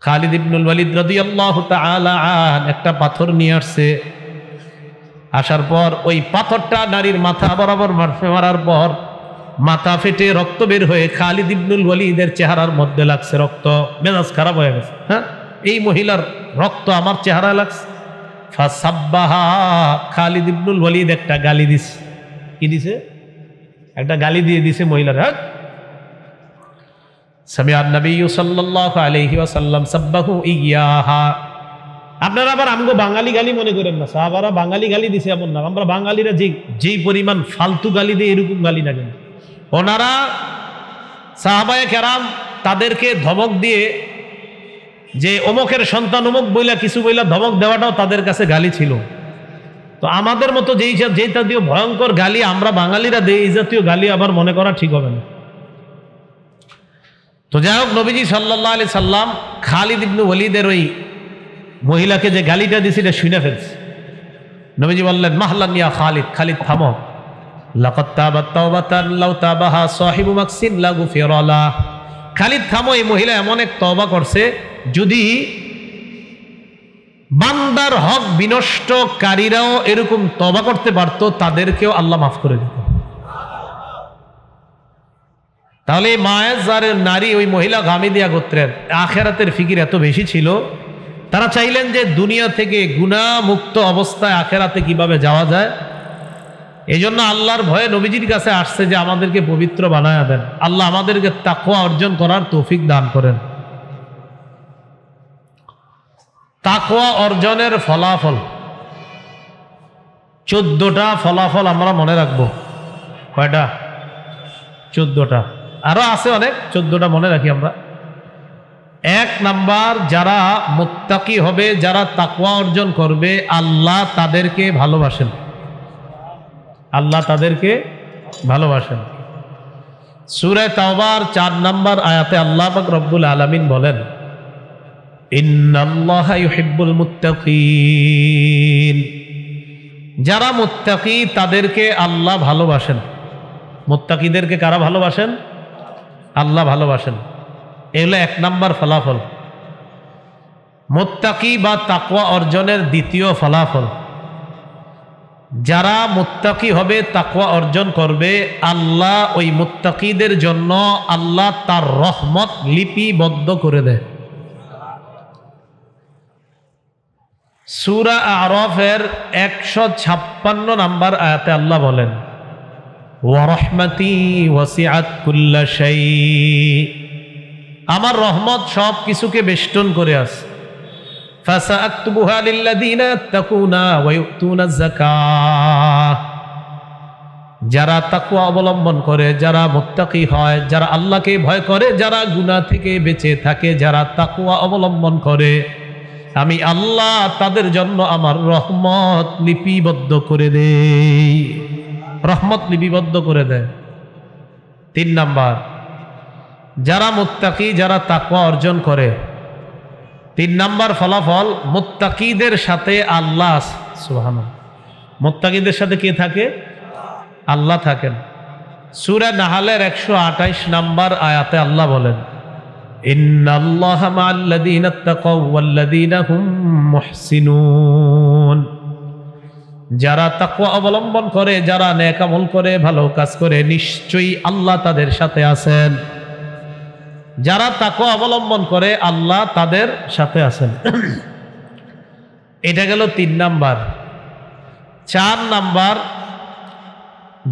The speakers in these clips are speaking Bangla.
খালিদ ইবনুল ওয়ালিদ রাদিয়াল্লাহু তাআলা আন একটা পাথর নিয়ে আসছে। আসার পর ওই পাথরটা নারীর মাথা বরাবর মারার পর মাথা ফেটে রক্ত বের হয়ে খালিদ ইবনুল ওয়ালিদের চেহারার মধ্যে লাগছে। রক্ত, মেজাজ খারাপ হয়ে গেছে। হ্যাঁ, এই মহিলার রক্ত আমার চেহারা লাগছে। ফাসাব্বাহা, খালিদ ইবনুল ওয়ালিদ একটা গালি দিছে। কি দিছে? একটা গালি দিয়ে দিছে মহিলার। হ্যাঁ, সামিআন নবী সাল্লাল্লাহু আলাইহি ওয়াসাল্লাম সাব্বাহু ইয়াহা। আপনারা আবার আমগো বাঙালি গালি মনে করেন না, সাহাবারা বাঙালি গালি দিছে এমন না। আমরা বাঙালিরা যেই পরিমাণ ফালতু গালি দেয় এরকম গালি না, কেন ওনারা সাহাবায়ে কেরাম তাদেরকে ধমক দিয়ে, যে অমুকের সন্তান অমুক বইলা কিছু বইলা ধমক দেওয়াটাও তাদের কাছে গালি ছিল। তো আমাদের মতো যেই জাতীয় ভয়ঙ্কর গালি আমরা বাঙালিরা দেই, এই জাতীয় গালি আবার মনে করা ঠিক হবে না। তো যাই হোক, নবীজি সাল্লাল্লাহু আলাইহি সাল্লাম খালিদ ইবনে ওয়ালিদের ওই মহিলাকে যে গালিটা দিয়েছে এটা শুনে ফেলছে। নবীজি বললেন, মাহলান ইয়া খালিদ, খালিদ থামো। লাকাদ তাবাত তাওবাতান লাউ তাবাহা সাহিবু মাকসিন লা গুফিরা লা। খালিদ থামো, এই মহিলা এমন এক তওবা করছে, যদি বান্দার হক বিনষ্টকারীরাও এরকম তওবা করতে পারতো তাদেরকেও আল্লাহ মাফ করে দিত। তাহলে মায়ের যারের নারী ওই মহিলা গামিদিয়া গোত্রের আখেরাতের ফিকির এত বেশি ছিল, তারা চাইলেন যে দুনিয়া থেকে গুনাহ মুক্ত অবস্থায় আখেরাতে কিভাবে যাওয়া যায়। এই জন্য আল্লাহর ভয়ে নবীজির কাছে আসছে যে আমাদেরকে পবিত্র বানায়া দেন, আল্লাহ আমাদেরকে তাকওয়া অর্জন করার তৌফিক দান করেন। তাকওয়া অর্জনের ফলাফল 14টা ফলাফল আমরা মনে রাখবো। কয়টা? 14টা। আরো আছে অনেক, 14টা মনে রাখি আমরা। 1 নাম্বার, যারা মুত্তাকি হবে, যারা তাকওয়া অর্জন করবে, আল্লাহ তাদেরকে ভালোবাসেন। আল্লাহ তাদেরকে ভালোবাসেন। সূরা তাওবার 4 নাম্বার আয়াতে আল্লাহ পাক রব্বুল আলামিন বলেন, ইন্নাল্লাহা ইউহিব্বুল মুত্তাকিন। যারা মুত্তাকি তাদেরকে আল্লাহ ভালোবাসেন। মুত্তাকিদেরকে কারা ভালোবাসেন? আল্লাহ ভালোবাসেন। এগুলো 1 নাম্বার ফলাফল। মুত্তাকি বা তাকওয়া অর্জনের দ্বিতীয় ফলাফল, যারা মুত্তাকি হবে, তাকওয়া অর্জন করবে, আল্লাহ ওই মুত্তাকিদের জন্য আল্লাহ তার রহমত লিপিবদ্ধ করে দেয়। সূরা আরাফের 156 নাম্বার আয়াতে আল্লাহ বলেন, ওয়া রাহমাতি ওয়াসিআত কুল্লা শাই। আমার রহমত সব কিছুকে বেষ্টন করে আছে। ফাসাআকতুবুহা লিল্লাযিনা ইয়াত্তাকুনা ওয়া ইউতুনাজ যাকাহ। যারা তাকওয়া অবলম্বন করে, যারা মুত্তাকি হয়, যারা আল্লাহকে ভয় করে, যারা গুনাহ থেকে বেঁচে থাকে, যারা তাকওয়া অবলম্বন করে, আমি আল্লাহ তাদের জন্য আমার রহমত লিপিবদ্ধ করে দেই। রহমত লিপিবদ্ধ করে দেয়। 3 নাম্বার, যারা মুত্তাকি, যারা তাকওয়া অর্জন করে, 3 নাম্বার ফলাফল, মুত্তাকিদের সাথে আল্লাহ, সুবহানাল্লাহ, মুত্তাকিদের সাথে কে থাকে? আল্লাহ থাকেন। সূরা নাহলের 128 নাম্বার আয়াতে আল্লাহ বলেন, ইন্নাল্লাহা মা'আল্লাযীনা তাকাও ওয়াল্লাযীনা হুম মুহসিনুন। যারা তাকওয়া অবলম্বন করে, যারা নেক আমল করে, ভালো কাজ করে, নিশ্চয়ই আল্লাহ তাদের সাথে আছেন। যারা তাকওয়া অবলম্বন করে, আল্লাহ তাদের সাথে আছেন। এটা গেল 3 নাম্বার। 4 নাম্বার,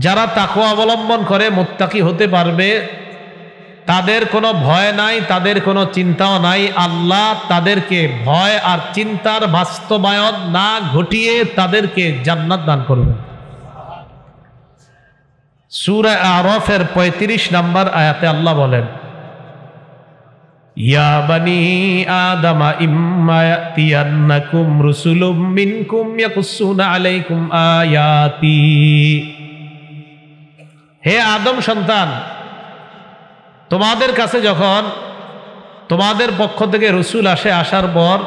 যারা তাকওয়া অবলম্বন করে মুত্তাকি হতে পারবে, তাদের কোনো ভয় নাই, তাদের কোনো চিন্তাও নাই। আল্লাহ তাদেরকে ভয় আর চিন্তার বাস্তবায়ন না ঘটিয়ে তাদেরকে জান্নাত দান করবেন। সূরা আরাফের 35 নাম্বার আয়াতে আল্লাহ বলেন, ইয়া বানি আদামা ইম্মা ইয়াতিয়ান্নাকুম রুসুলুম মিনকুম ইয়াকুসুনা আলাইকুম আয়াতি। হে আদম সন্তান, তোমাদের কাছে যখন তোমাদের পক্ষ থেকে রসুল আসে, আসার পর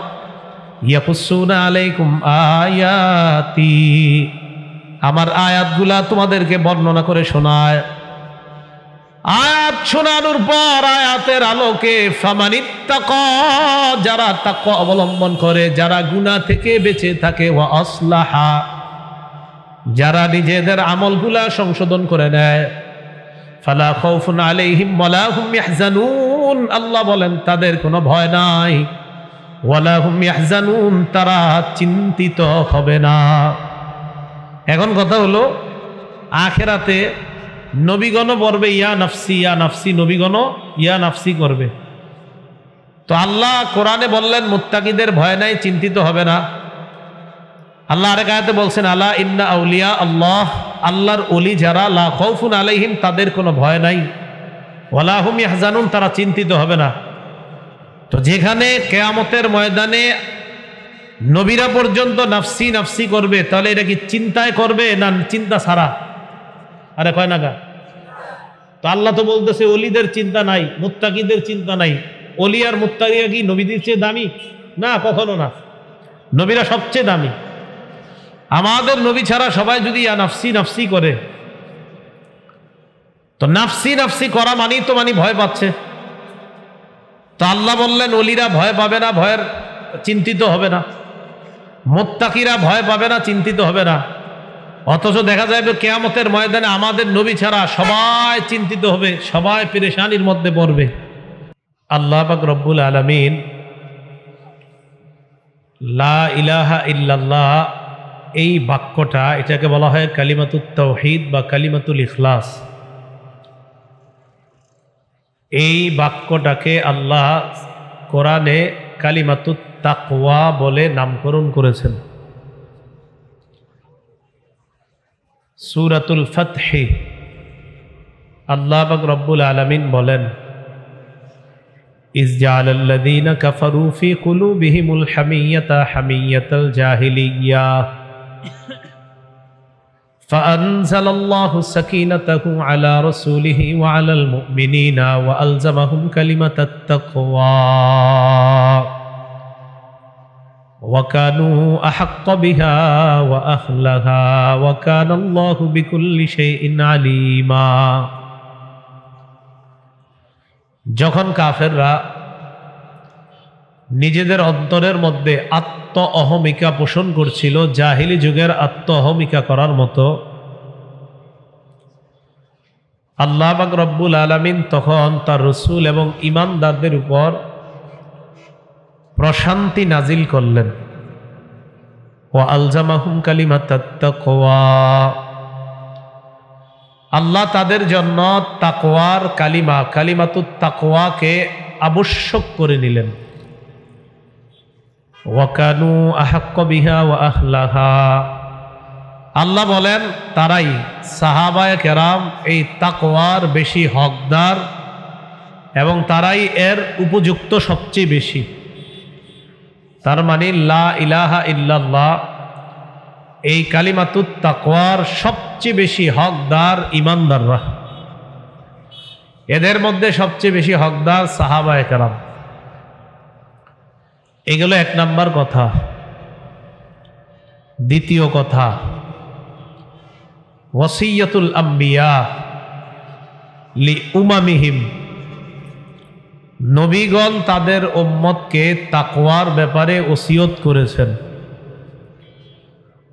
ইয়াকুসুনা আলাইকুম আয়াতি, আমার আয়াতগুলা তোমাদেরকে বর্ণনা করে শোনায়। আয়াত শোনানোর পর আয়াতের আলোকে ফামানিত্তাকা, যারা তাকওয়া অবলম্বন করে, যারা গুনাহ থেকে বেঁচে থাকে, ওয়া আসলাহা, যারা নিজেদের আমলগুলা সংশোধন করে নেয়, ফালা খাউফুন আলাইহিম ওয়ালা হুম ইয়াহজানুন, আল্লাহ বলেন তাদের কোনো ভয় নাই, ওয়ালা হুম ইয়াহজানুন, তারা চিন্তিত হবে না। এখন কথা হলো, আখিরাতে নবীগণ বলবে ইয়া নাফসি ইয়া নাফসি, নবীগণ ইয়া নাফসি করবে। তো আল্লাহ কোরআনে বললেন মুত্তাকিদের ভয় নাই, চিন্তিত হবে না। আল্লাহ আরেক আয়াতে বলছেন আলা ইন্না আউলিয়া আল্লাহ, আল্লাহর ওলি যারা, লা খাউফুন আলাইহিম, তাদের কোনো ভয় নাই, ওয়ালা হুম ইয়াহজানুন, তারা চিন্তিত হবে না। তো যেখানে কিয়ামতের ময়দানে নবীরা পর্যন্ত নাফসি নাফসি করবে, তাহলে এটা কি চিন্তায় করবে না চিন্তা ছাড়া? আরে কয় না গা? তো আল্লাহ তো বলতেছে ওলিদের চিন্তা নাই, মুত্তাকিদের চিন্তা নাই। ওলি আর মুত্তাকিয়া কি নবীদের চেয়ে দামি? না, কখনো না। নবীরা সবচেয়ে দামি। আমাদের নবী ছাড়া সবাই যদি ইয়া নাফসি নাফসি করে, তো নাফসি নাফসি করা মানেই তো ভয় পাচ্ছে। তো আল্লাহ বললেন ওলিরা ভয় পাবে না, ভয়ের চিন্তিত হবে না, মুত্তাকিরা ভয় পাবে না, চিন্তিত হবে না। অথচ দেখা যাবে কিয়ামতের ময়দানে আমাদের নবী ছাড়া সবাই চিন্তিত হবে, সবাই পেরেশানির মধ্যে পড়বে। আল্লাহ পাক রব্বুল আলামিন লা ইলাহা ইল্লাল্লাহ, এই বাক্যটা, এটাকে বলা হয় কালিমাতুত তাওহীদ বা কালিমাতুল ইখলাস। এই বাক্যটাকে আল্লাহ কোরআনে কালিমাতুত তাকওয়া বলে নামকরণ করেছেন। সূরাতুল ফাতহে আল্লাহ পাক রব্বুল আলামিন বলেন ইজ জাআলাল্লাযীনা কাফারু ফী কুলূবিহিমুল হামিয়্যাতা হামিয়্যাতাল জাহিলিয়্যা ফাআনজালাল্লাহু সাকিনাতাহু আলা রাসূলিহি ওয়া আলাল মুমিনিনা ওয়া আলজামাহুম কালিমাতাত তাকওয়া ওয়া কানু আহাক্কা বিহা ওয়া আহলাহা ওয়া কানাল্লাহু বিকুল্লি শাইইন আলীমা। যখন কাফেররা নিজেদের অন্তরের মধ্যে আত্ম অহমিকা পোষণ করছিল, জাহিলি যুগের আত্ম অহমিকা করার মতো, আল্লাহ পাক রব্বুল আলামিন তখন তার রাসূল এবং ঈমানদারদের উপর প্রশান্তি নাজিল করলেন। ওয়া আলজামাহুম কালিমাতাত তাকওয়া, আল্লাহ তাদের জন্য তাকওয়ার কালিমা, কালিমাতুত তাকওয়াকে আবশ্যক করে নিলেন। ওয়া কানু আহাক্কা বিহা ওয়া আহলাহা, আল্লাহ বলেন তারাই, সাহাবায়ে কেরাম, এই তাকওয়ার বেশি হকদার এবং তারাই এর উপযুক্ত সবচেয়ে বেশি। তার মানে লা ইলাহা ইল্লাল্লাহ, এই কালিমাতুত তাকওয়ার সবচেয়ে বেশি হকদার ঈমানদাররা। এদের মধ্যে সবচেয়ে বেশি হকদার সাহাবায়ে কেরাম। এগুলো এক নাম্বার কথা। দ্বিতীয় কথা, ওয়াসিয়াতুল আম্বিয়া লি উমামিহিম, নবীগণ তাদের উম্মতকে তাকওয়ার ব্যাপারে ওসিয়ত করেছেন।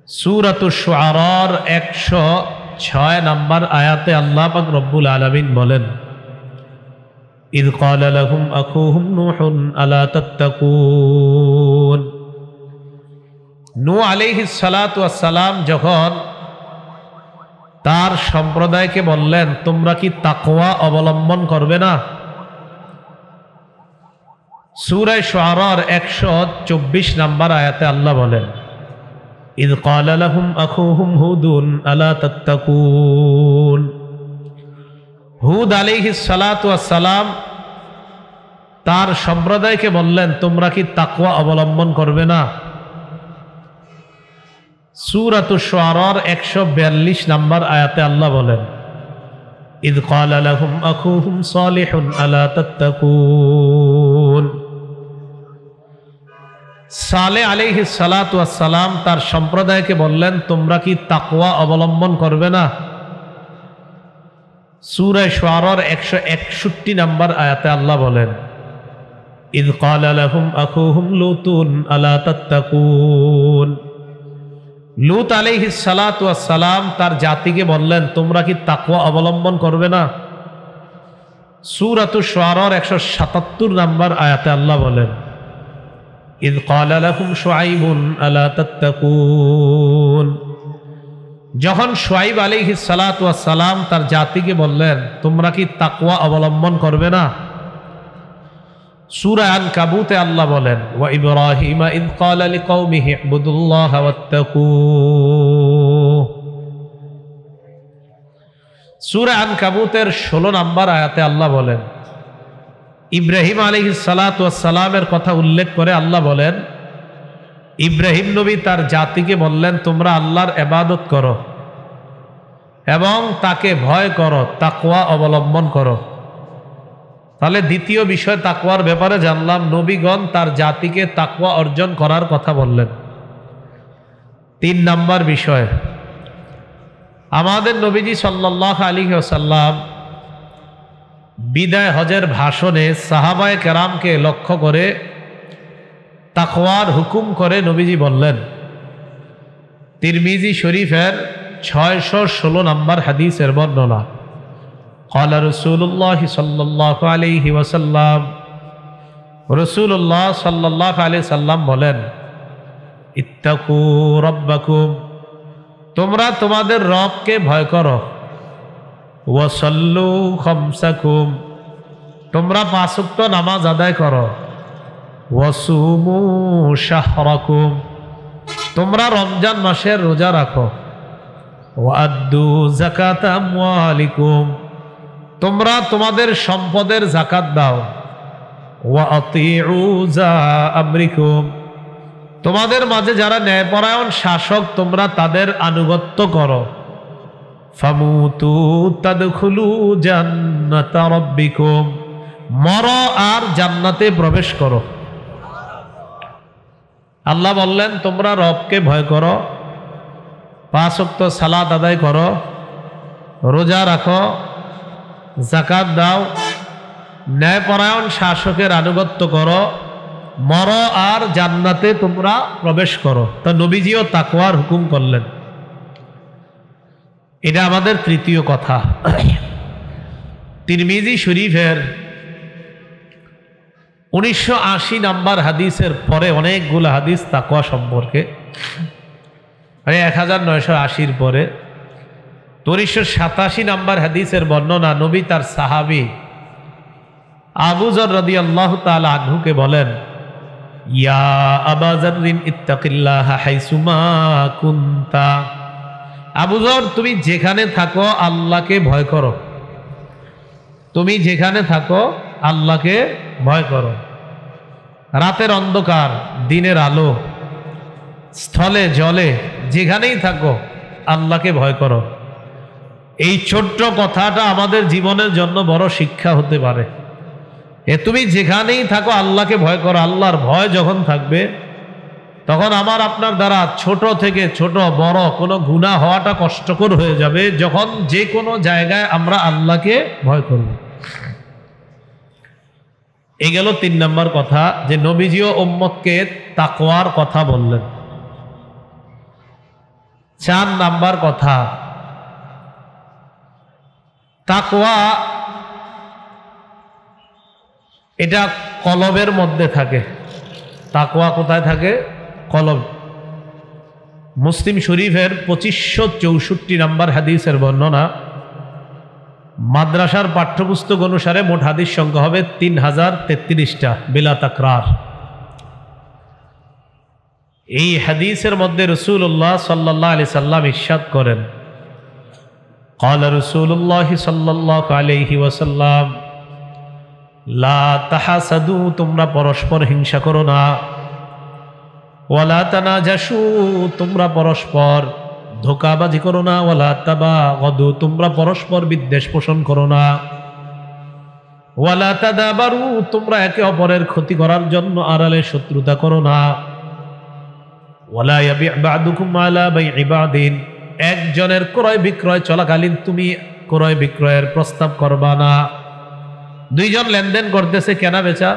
সূরাতুশ শুআরার 106 নম্বর আয়াতে আল্লাহ পাক রব্বুল আলামিন বলেন ইয ক্বালা লাহুম আখুহুম নূহুন আলা তাত্তাকুন। নূহ আলাইহিস সালাতু ওয়াস সালাম যখন তার সম্প্রদায়কে বললেন তোমরা কি তাকওয়া অবলম্বন করবে না, সূরা শুআরার 124 নম্বর আয়াতে আল্লাহ বলেন ইয ক্বালা লাহুম আখুহুম হুদুন আলা তাত্তাকুন। হুদ আলাইহিস সালাতু ওয়াস সালাম তার সম্প্রদায়কে বললেন তোমরা কি তাকওয়া অবলম্বন করবে না। সূরাতুশ শুআরার 142 নম্বর আয়াতে আল্লাহ বলেন ইয ক্বালা লাহুম আখুহুম সালিহুন আলা তাত্তাকুন। সালেহ আলাইহিস সালাতু ওয়াস সালাম তার সম্প্রদায়কে বললেন তোমরা কি তাকওয়া অবলম্বন করবে না। সূরা শুআরার 161 নম্বর আয়াতে আল্লাহ বলেন, ইয ক্বালা লাহুম আখুহুম লুতুন আলা তাত্তাকুন। লূত আলাইহিস সালাতু ওয়াস সালাম তার জাতিকে বললেন, তোমরা কি তাকওয়া অবলম্বন করবে না? সূরাতুশ শুআরার 177 নম্বর আয়াতে আল্লাহ বলেন, ইয ক্বালা লাহুম শুআইবুন আলা তাত্তাকুন। যখন শুআইব আলাইহিস সালাতু ওয়াস সালাম তার জাতিকে বললেন, তোমরা কি তাকওয়া অবলম্বন করবে না? সূরা আনকাবুতে আল্লাহ বলেন, ওয়া ইব্রাহিমা ইয ক্বালা লিকওমিহি ইবুদুল্লাহা ওয়াত্তাকু। সূরা আনকাবুতের 16 নম্বর আয়াতে আল্লাহ বলেন, ইব্রাহিম আলাইহিস সালাতু ওয়াস সালামের কথা উল্লেখ করে আল্লাহ বলেন, ইব্রাহিম নবী তার জাতিকে বললেন, তোমরা আল্লাহর ইবাদত করো এবং তাকে ভয় করো, তাকওয়া অবলম্বন করো। তাহলে দ্বিতীয় বিষয় তাকওয়ার ব্যাপারে জানলাম, নবীগণ তার জাতিকে তাকওয়া অর্জন করার কথা বললেন। 3 নম্বর বিষয়, আমাদের নবীজি সাল্লাল্লাহু আলাইহি ওয়াসাল্লাম বিদায় হজের ভাষণে সাহাবায়ে কেরামকে লক্ষ্য করে তাকওয়ার হুকুম করে নবীজি বললেন। তিরমিজি শরীফের 616 নম্বর হাদিসের বর্ণনা, ক্বালা রাসূলুল্লাহ সাল্লাল্লাহু আলাইহি ওয়াসাল্লাম, রাসূলুল্লাহ সাল্লাল্লাহু আলাইহি সাল্লাম বলেন, ইত্তাকু রাব্বাকুম, তোমরা তোমাদের রবকে ভয় করো, ওয়াসাল্লু খামসাকুম, তোমরা 5 ওয়াক্ত নামাজ আদায় করো, ওয়াসুমু শাহরাকুম, তোমরা রমজান মাসের রোজা রাখো, ওয়াদ্দু যাকাতা আমওয়ালিকুম, তোমরা তোমাদের সম্পদের যাকাত দাও, ওয়া আতিউ যা আমরিকুম, তোমাদের মাঝে যারা ন্যায়পরায়ণ শাসক তোমরা তাদের আনুগত্য করো, ফামুতু তাদখুলু জান্নাতা রাব্বিকুম, মরো আর জান্নাতে প্রবেশ করো। আল্লাহ বললেন, তোমরা রবকে ভয় করো, 5 ওয়াক্ত সালাত আদায় করো, রোজা রাখো, যাকাত দাও, ন্যায়পরায়ণ শাসকের আনুগত্য করো, মরো আর জান্নাতে তোমরা প্রবেশ করো। তো নবীজিও তাকওয়ার হুকুম করলেন। এটা আমাদের তৃতীয় কথা। তিরমিজি শরীফের 1980 নম্বর হাদিসের পরে অনেকগুলো হাদিস তাকওয়া সম্পর্কে, 1980 পরে 1987 নম্বর হাদিসের বর্ণনা, নবী তার সাহাবী আবু যর রাদিয়াল্লাহু তাআলা আনহুকে বলেন, ইয়া আবা যররিন ইত্তাকিল্লাহা হাইসুমা কুনতা, আবু যর তুমি যেখানে থাকো আল্লাহকে ভয় করো, তুমি যেখানে থাকো আল্লাহকে ভয় করো। রাতের অন্ধকার, দিনের আলো, স্থলে জলে যেখানেই থাকো আল্লাহকে ভয় করো। এই ছোট্ট কথাটা আমাদের জীবনের জন্য বড় শিক্ষা হতে পারে। তুমি যেখানেই থাকো আল্লাহকে ভয় করো। আল্লাহর ভয় যখন থাকবে তখন আমার আপনার দ্বারা ছোট থেকে ছোট বড় কোনো গুনাহ হওয়াটা কষ্টকর হয়ে যাবে, যখন যে কোনো জায়গায় আমরা আল্লাহকে ভয় করব। এই গেল 3 নম্বর কথা, যে নবীজিও উম্মতকে তাকওয়ার কথা বললেন। 4 নম্বর কথা, তাকওয়া এটা কলবের মধ্যে থাকে। তাকওয়া কোথায় থাকে? কলব। মুসলিম শরীফের 2564 নম্বর হাদিসের বর্ণনা, মাদ্রাসার পাঠ্যপুস্তক অনুসারে মোট হাদিস সংখ্যা হবে 3033টা বিলা তাকরার। এই হাদিসের মধ্যে রাসূলুল্লাহ সাল্লাল্লাহু আলাইহি সাল্লাম ইরশাদ করেন, ক্বালা রাসূলুল্লাহ সাল্লাল্লাহু আলাইহি ওয়াসাল্লাম, লা তাহাসাদু, তোমরা পরস্পর হিংসা করো না, ওয়ালা তানাজাসু, তোমরা পরস্পর ধোঁকাবাজি করো না, ওয়ালা তাবাগাদু, তোমরা পরস্পর বিদ্বেষ পোষণ করো না, ওয়ালা তাদাবারু, তোমরা একে অপরের ক্ষতি করার জন্য আড়ালে শত্রুতা করো না, ওয়ালা ইয়াবি' বা'দুকুম আলা বাই'i বা'দিন, একজনের ক্রয় বিক্রয় চলাকালীন তুমি ক্রয় বিক্রয়ের প্রস্তাব করবা না। দুইজন লেনদেন করতেছে, কেনা বেচা,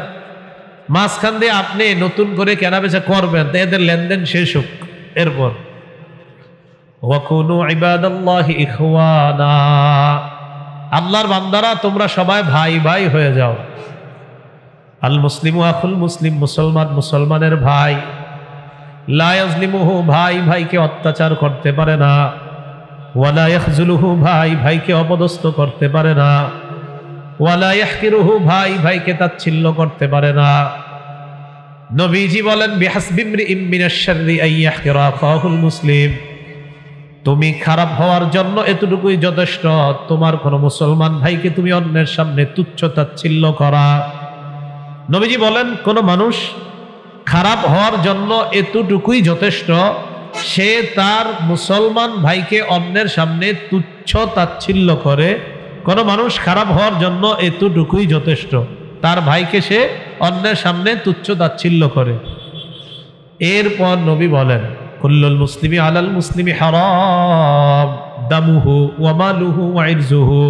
মাঝখান দিয়ে আপনি নতুন করে কেনা বেচা করবেন, তো এদের লেনদেন শেষ হোক। এরপর ওয়াকুনু ইবাদাল্লাহি ইখওয়ানা, আল্লাহর বান্দারা তোমরা সবাই ভাই ভাই হয়ে যাও। আল মুসলিমু আখুল মুসলিম, মুসলমান মুসলমানের ভাই। লা ইয়াজলিমুহু, ভাই ভাইকে অত্যাচার করতে পারে না। ওয়ালা ইয়াখজুলুহু, ভাই ভাইকে অপদস্থ করতে পারে না। ওয়ালা ইয়াহকিরুহু, ভাই ভাইকে তাচ্ছিল্য করতে পারে না। নবীজি বলেন বিহাসবিমরিইম মিনাশ শাররি আন ইয়াহকিরা আখাহুল মুসলিম, তুমি খারাপ হওয়ার জন্য এতটুকুই যথেষ্ট, তোমার কোনো মুসলমান ভাইকে তুমি অন্যের সামনে তুচ্ছ তাচ্ছিল্য করা। নবীজি বলেন কোন মানুষ খারাপ হওয়ার জন্য এতটুকুই যথেষ্ট, সে তার মুসলমান ভাইকে অন্যের সামনে তুচ্ছ তাচ্ছিল্য করে। কোন মানুষ খারাপ হওয়ার জন্য এতটুকুই যথেষ্ট, তার ভাইকে সে অন্যের সামনে তুচ্ছ তাচ্ছিল্য করে। এরপর নবী বলেন কুল্লুল মুসলিমি আলাল মুসলিমি হারাম দামুহু ওয়া মালুহু ওয়া ইরজুহু,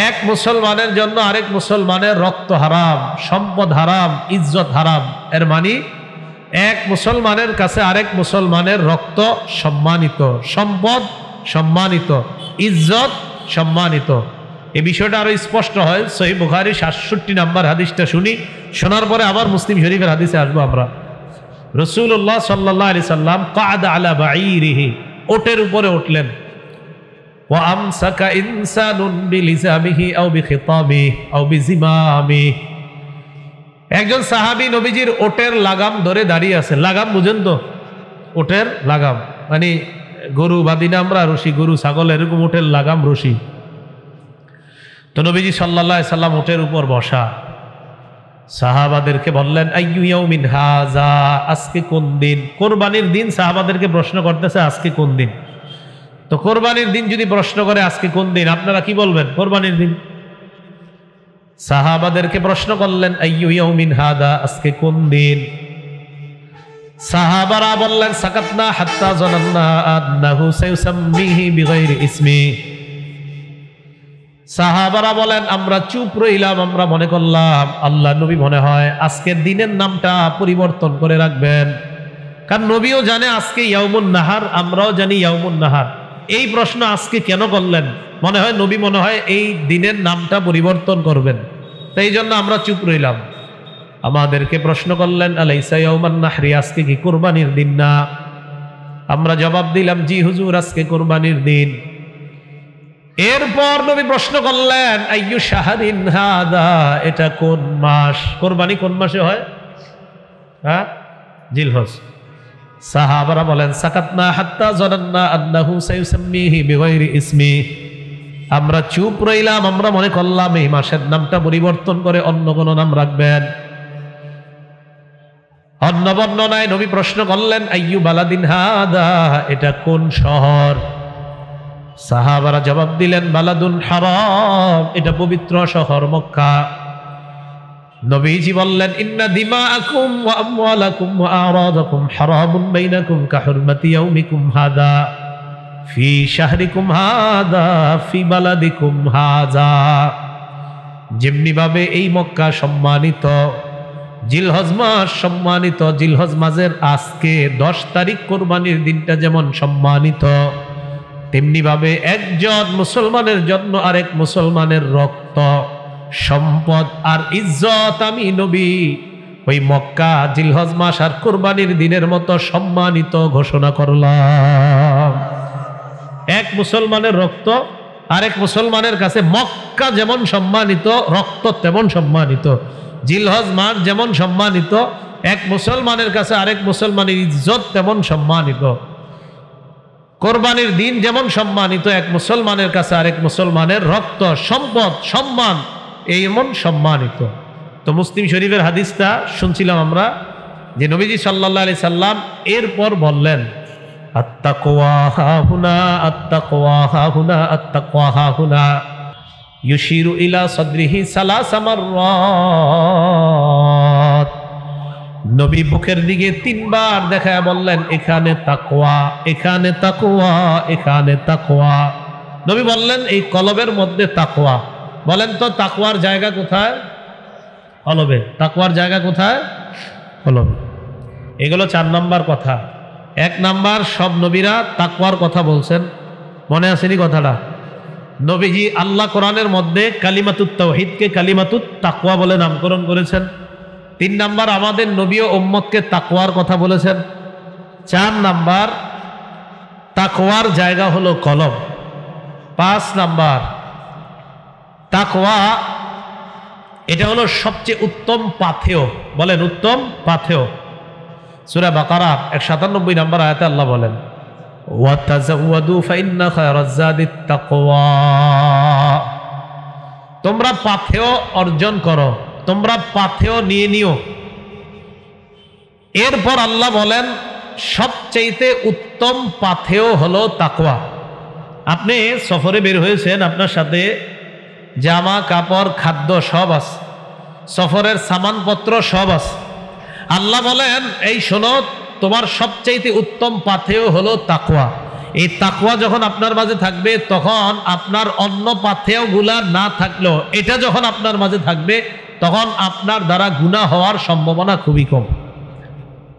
এক মুসলমানের জন্য আরেক মুসলমানের রক্ত হারাম, সম্পদ হারাম, ইজ্জত হারাম। এর মানে এক মুসলমানের কাছে আরেক মুসলমানের রক্ত সম্মানিত, সম্পদ সম্মানিত, ইজ্জত সম্মানিত। এই বিষয়টা আরো স্পষ্ট হয় সহিহ বুখারী ৬৭ নম্বর হাদিসটা শোনার পরে আবার মুসলিম শরীফের হাদিসে আসবো আমরা। রাসূলুল্লাহ সাল্লাল্লাহু আলাইহি সাল্লাম কা'আদা আলা বাঈরিহি, ওটের উপরে উঠলেন। ওয়া আমসাকা ইনসানুন বিলিজামিহি আও বিখিতামিহি আও বিজিমামিহি, একজন সাহাবী নবীজির ওটের লাগাম ধরে দাঁড়িয়ে আছে। লাগাম বুঝেন তো? ওটের লাগাম মানে গরু বাঁধি না আমরা, রশি, গরু ছাগল এরকম ওটের লাগাম রশি। তো নবীজি সাল্লাল্লাহু আলাইহি সাল্লাম ওটের উপর বসা। সাহাবাদেরকে বললেন আইয়ু ইয়াউমিন হাযা, আজকে কোন দিন? কোরবানির দিন। সাহাবাদেরকে প্রশ্ন করতেছে আজকে কোন দিন? তো কোরবানির দিন যদি প্রশ্ন করে আজকে কোন দিন, আপনারা কি বলবেন? কোরবানির দিন। সাহাবাদেরকে প্রশ্ন করলেন আইয়ু ইয়াউমিন হাযা, আজকে কোন দিন? সাহাবারা বললেন সাকাতনা হাত্তা জানান্না আন্নাহু সায়ুসাম্মিহি বিগাইরি ইসমি। সাহাবারা বলেন আমরা চুপ রইলাম, আমরা মনে করলাম আল্লাহ নবী মনে হয় আজকের দিনের নামটা পরিবর্তন করে রাখবেন, কারণ নবীও জানে আজকে ইয়াউমুন নাহার, আমরাও জানি ইয়াউমুন নাহার। এই প্রশ্ন আজকে কেন করলেন? মনে হয় নবী মনে হয় এই দিনের নামটা পরিবর্তন করবেন, তাই জন্য আমরা চুপ রইলাম। আমাদেরকে প্রশ্ন করলেন আলাইসা ইয়াউমান নাহরি, আজকে কি কুরবানির দিন না? আমরা জবাব দিলাম জি হুজুর, আজকে কুরবানির দিন। এরপর নবী প্রশ্ন করলেন আইয়ু শাহরিন হাদা, এটা কোন মাস? কুরবানি কোন মাসে হয়? হ্যাঁ, জিলহজ। সাহাবারা বলেন সাকাতনা হাত্তা জানান্না আন্নাহু সায়ুসাম্মিহি বিগাইরি ইসমি, আমরা চুপ রইলাম, আমরা মনে করলাম এই মাসের নামটা পরিবর্তন করে অন্য কোন নাম রাখবেন। অন্য বর্ণনায় নবী প্রশ্ন করলেন আইয়ু বালাদিন হাদা, এটা কোন শহর? সাহাবারা জবাব দিলেন বালাদুন হারাম, এটা পবিত্র শহর মক্কা। নবীজি বললেন ইন্না দিমাআকুম ওয়া আমওয়ালাকুম ওয়া আরাদাকুম হারামুন বাইনাকুম কাহুরমাতি ইয়াউমিকুম হাদা ফি শাহরিকুম হাদা ফি বালাদিকুম হাযা, যেমনি ভাবে এই মক্কা সম্মানিত, জিলহজ মাস সম্মানিত, জিলহজ মাসের আজকে 10 তারিখ কোরবানির দিনটা যেমন সম্মানিত, তেমনি ভাবে একজন মুসলমানের জন্য আরেক মুসলমানের রক্ত, সম্পদ আর ইজ্জত আমি নবী ওই মক্কা জিলহজ মাস আর কোরবানির দিনের মতো সম্মানিত ঘোষণা করলাম। এক মুসলমানের রক্ত আরেক মুসলমানের কাছে মক্কা যেমন সম্মানিত, রক্ত তেমন সম্মানিত, জিলহজ মাস যেমন সম্মানিত, এক মুসলমানের কাছে আরেক মুসলমানের ইজ্জত তেমন সম্মানিত, কোরবানির দিন যেমন সম্মানিত, এক মুসলমানের কাছে আরেক মুসলমানের রক্ত, সম্পদ, সম্মান এমন সম্মানিত। তো মুসলিম শরীফের হাদিসটা শুনছিলাম আমরা যে নবীজি সাল্লাল্লাহু আলাইহি সাল্লাম এরপর বললেন আত্তাকওয়া হাহুনা, আত্তাকওয়া হাহুনা, আত্তাকওয়া হাহুনা, ইউশিরু ইলা সাদরিহি সালাসা মাররাত। নবী বুকের দিকে 3 বার দেখায় বললেন এখানে তাকওয়া, এখানে তাকওয়া, এখানে তাকওয়া। নবী বললেন এই কলবের মধ্যে তাকওয়া। বলেন তো তাকওয়ার জায়গা কোথায়? কলবে। তাকওয়ার জায়গা কোথায়? কলবে। এগুলো 4 নাম্বার কথা। 1 নাম্বার, সব নবীরা তাকওয়ার কথা বলছেন, মনে আসেনি কথাটা? নবীজি আল্লাহ কোরআনের মধ্যে কালিমাতুত তাওহীদকে কালিমাতুত তাকওয়া বলে নামকরণ করেছেন। 3 নাম্বার, আমাদের নবী ও উম্মতকে তাকওয়ার কথা বলেছেন। 4 নাম্বার, তাকওয়ার জায়গা হলো কলব। 5 নাম্বার, তাকওয়া এটা হলো সবচেয়ে উত্তম পাথেয়। বলেন উত্তম পাথেয়। সূরা বাকারা 197 নম্বর আয়াতে আল্লাহ বলেন, ওয়াতাযাওয়াদু ফাইন্না খায়রাজ যাদিত তাকওয়া। তোমরা পাথেয় অর্জন করো, তোমরা পাথেয় নিয়ে নিও। এরপর আল্লাহ বলেন সবচেয়ে উত্তম পাথেয় হলো তাকওয়া। আপনি সফরে বের হয়েছেন, আপনার সাথে জামা কাপড় খাদ্য সব আছে, সফরের সামানপত্র সব আছে। আল্লাহ বলেন এই শোনো, তোমার সবচাইতে উত্তম পাথেয় হলো তাকওয়া। এই তাকওয়া যখন আপনার মাঝে থাকবে, তখন আপনার অন্য পাথেয়গুলা না থাকলেও এটা যখন আপনার মাঝে থাকবে, তখন আপনার দ্বারা গুনাহ হওয়ার সম্ভাবনা খুবই কম।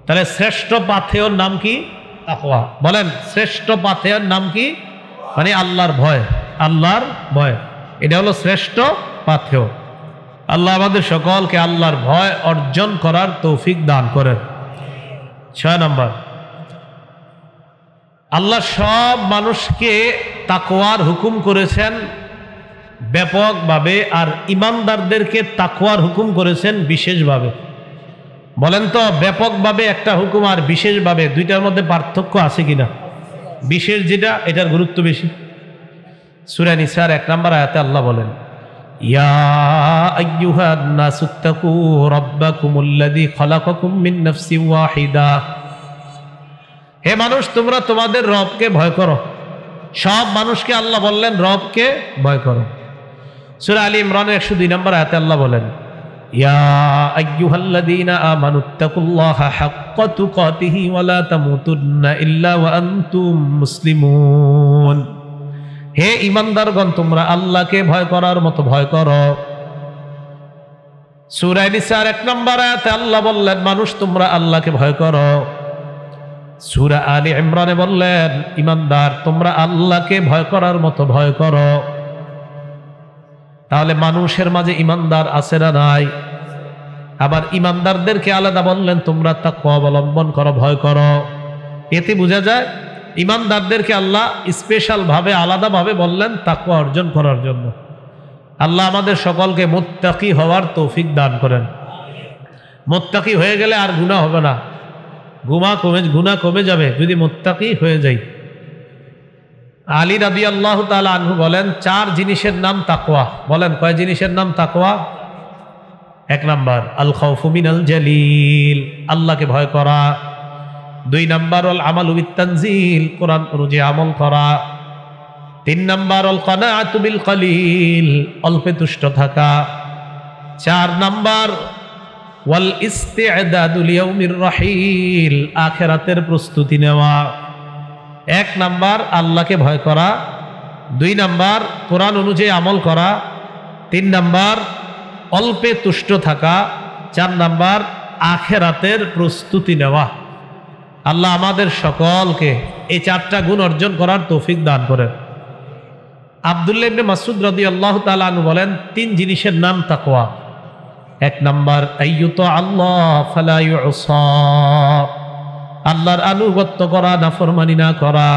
তাহলে শ্রেষ্ঠ পাথেয়র নাম কি? তাকওয়া। বলেন শ্রেষ্ঠ পাথেয়র নাম কি? মানে আল্লাহর ভয়। আল্লাহর ভয়, এটা হলো শ্রেষ্ঠ পাথেয়। আল্লাহ আমাদের সকলকে আল্লাহর ভয় অর্জন করার তৌফিক দান করেন। 6 নম্বর, আল্লাহ সব মানুষকে তাকওয়ার হুকুম করেছেন ব্যাপকভাবে, আর ইমানদারদেরকে তাকওয়ার হুকুম করেছেন বিশেষভাবে। বলেন তো ব্যাপকভাবে একটা হুকুম আর বিশেষভাবে দুইটার মধ্যে পার্থক্য আছে কিনা? বিশেষ যেটা, এটার গুরুত্ব বেশি। সূরা নিসার 1 নম্বর আয়াতে আল্লাহ বলেন, ইয়া আইয়ুহান নাসুত্তাকু রাব্বাকুমুল্লাযী খালাকাকুম মিন নাফসিন ওয়াহিদা। হে মানুষ, তোমরা তোমাদের রবকে ভয় করো। সব মানুষকে আল্লাহ বললেন রবকে ভয় করো। সূরা আলী ইমরানের 102 নম্বর আয়াতে আল্লাহ বলেন, ইয়া আইয়ুহাল্লাযীনা আমানুত্তাকুল্লাহা হাক্কা তুকাতিহি ওয়া লা তামুতুন্না ইল্লা ওয়া আনতুম মুসলিমুন। হে ইমানদারগণ, তোমরা আল্লাহকে ভয় করার মতো ভয় করো। সূরা নিসার 1 নম্বর আয়াতে আল্লাহ বললেন মানুষ তোমরা আল্লাহকে ভয় করো। সূরা আলী ইমরানে বললেন ইমানদার তোমরা আল্লাহকে ভয় করার মতো ভয় করো। তাহলে মানুষের মাঝে ইমানদার আছে না নাই? আবার ইমানদারদেরকে আলাদা বললেন তোমরা তাকওয়া অবলম্বন করো, ভয় করো। এতে বোঝা যায় ইমানদারদেরকে আল্লাহ স্পেশাল ভাবে আলাদাভাবে বললেন তাকওয়া অর্জন করার জন্য। আল্লাহ আমাদের সকলকে মুত্তাকি হওয়ার তৌফিক দান করেন। মুত্তাকি হয়ে গেলে আর গুনাহ হবে না, গুনাহ কমে যাবে যদি মুত্তাকি হয়ে যাই। আলী রাদিয়াল্লাহু তাআলা আনহু বলেন 4 জিনিসের নাম তাকওয়া। বলেন কয় জিনিসের নাম তাকওয়া? 1 নাম্বার আল খাউফু মিনাল জালিল, আল্লাহকে ভয় করা। 2 নাম্বার আল আমালু বিত তানজিল, কোরআন অনুযায়ী আমল করা। 3 নাম্বার আল কানাআতু বিল কলিল, অল্পে তুষ্ট থাকা। 4 নাম্বার ওয়াল ইস্তি'দাদু লিয়াউমির রাহিল, আখিরাতের প্রস্তুতি নেওয়া। 1 নাম্বার আল্লাহকে ভয় করা, 2 নাম্বার কোরআন অনুযায়ী আমল করা, 3 নাম্বার অল্পে তুষ্ট থাকা, 4 নাম্বার আখিরাতের প্রস্তুতি নেওয়া। আল্লাহ আমাদের সকলকে এই 4টা গুণ অর্জন করার তৌফিক দান করেন। আব্দুল্লাহ ইবনে মাসউদ রাদিয়াল্লাহু তাআলা আনহু বলেন 3 জিনিসের নাম তাকওয়া। 1 নাম্বার আইয়ুতা আল্লাহ ফালা ইউসা, আল্লাহর আনুগত্য করা, নাফরমানি না করা।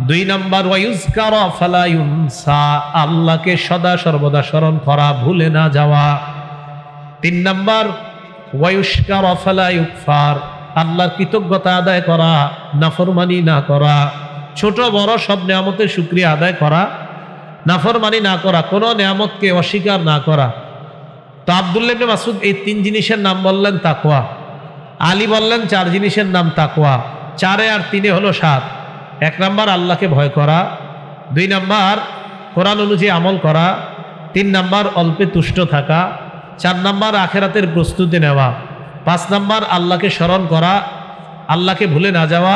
2 নাম্বার ওয়ায়ুজকারা ফালা ইউনসা, আল্লাহকে সদা সর্বদা স্মরণ করা, ভুলে না যাওয়া। 3 নাম্বার ওয়ায়ুশকারা ফালা ইউকফার, আল্লাহর কৃতজ্ঞতা আদায় করা, নাফরমানি না করা। ছোট বড় সব নিয়ামতের শুকরিয়া আদায় করা, নাফরমানি না করা, কোনো নিয়ামতকে অস্বীকার না করা। তো আব্দুল্লাহ ইবনে মাসউদ এই 3 জিনিসের নাম বললেন তাকওয়া। আলী বললেন 4 জিনিসের নাম তাকওয়া। 4 আর 3 হলো 7। 1 নাম্বার আল্লাহকে ভয় করা, 2 নাম্বার কোরআন অনুযায়ী আমল করা, 3 নাম্বার অল্পে তুষ্ট থাকা, 4 নাম্বার আখিরাতের প্রস্তুতি নেওয়া, 5 নাম্বার আল্লাহকে স্মরণ করা, আল্লাহকে ভুলে না যাওয়া,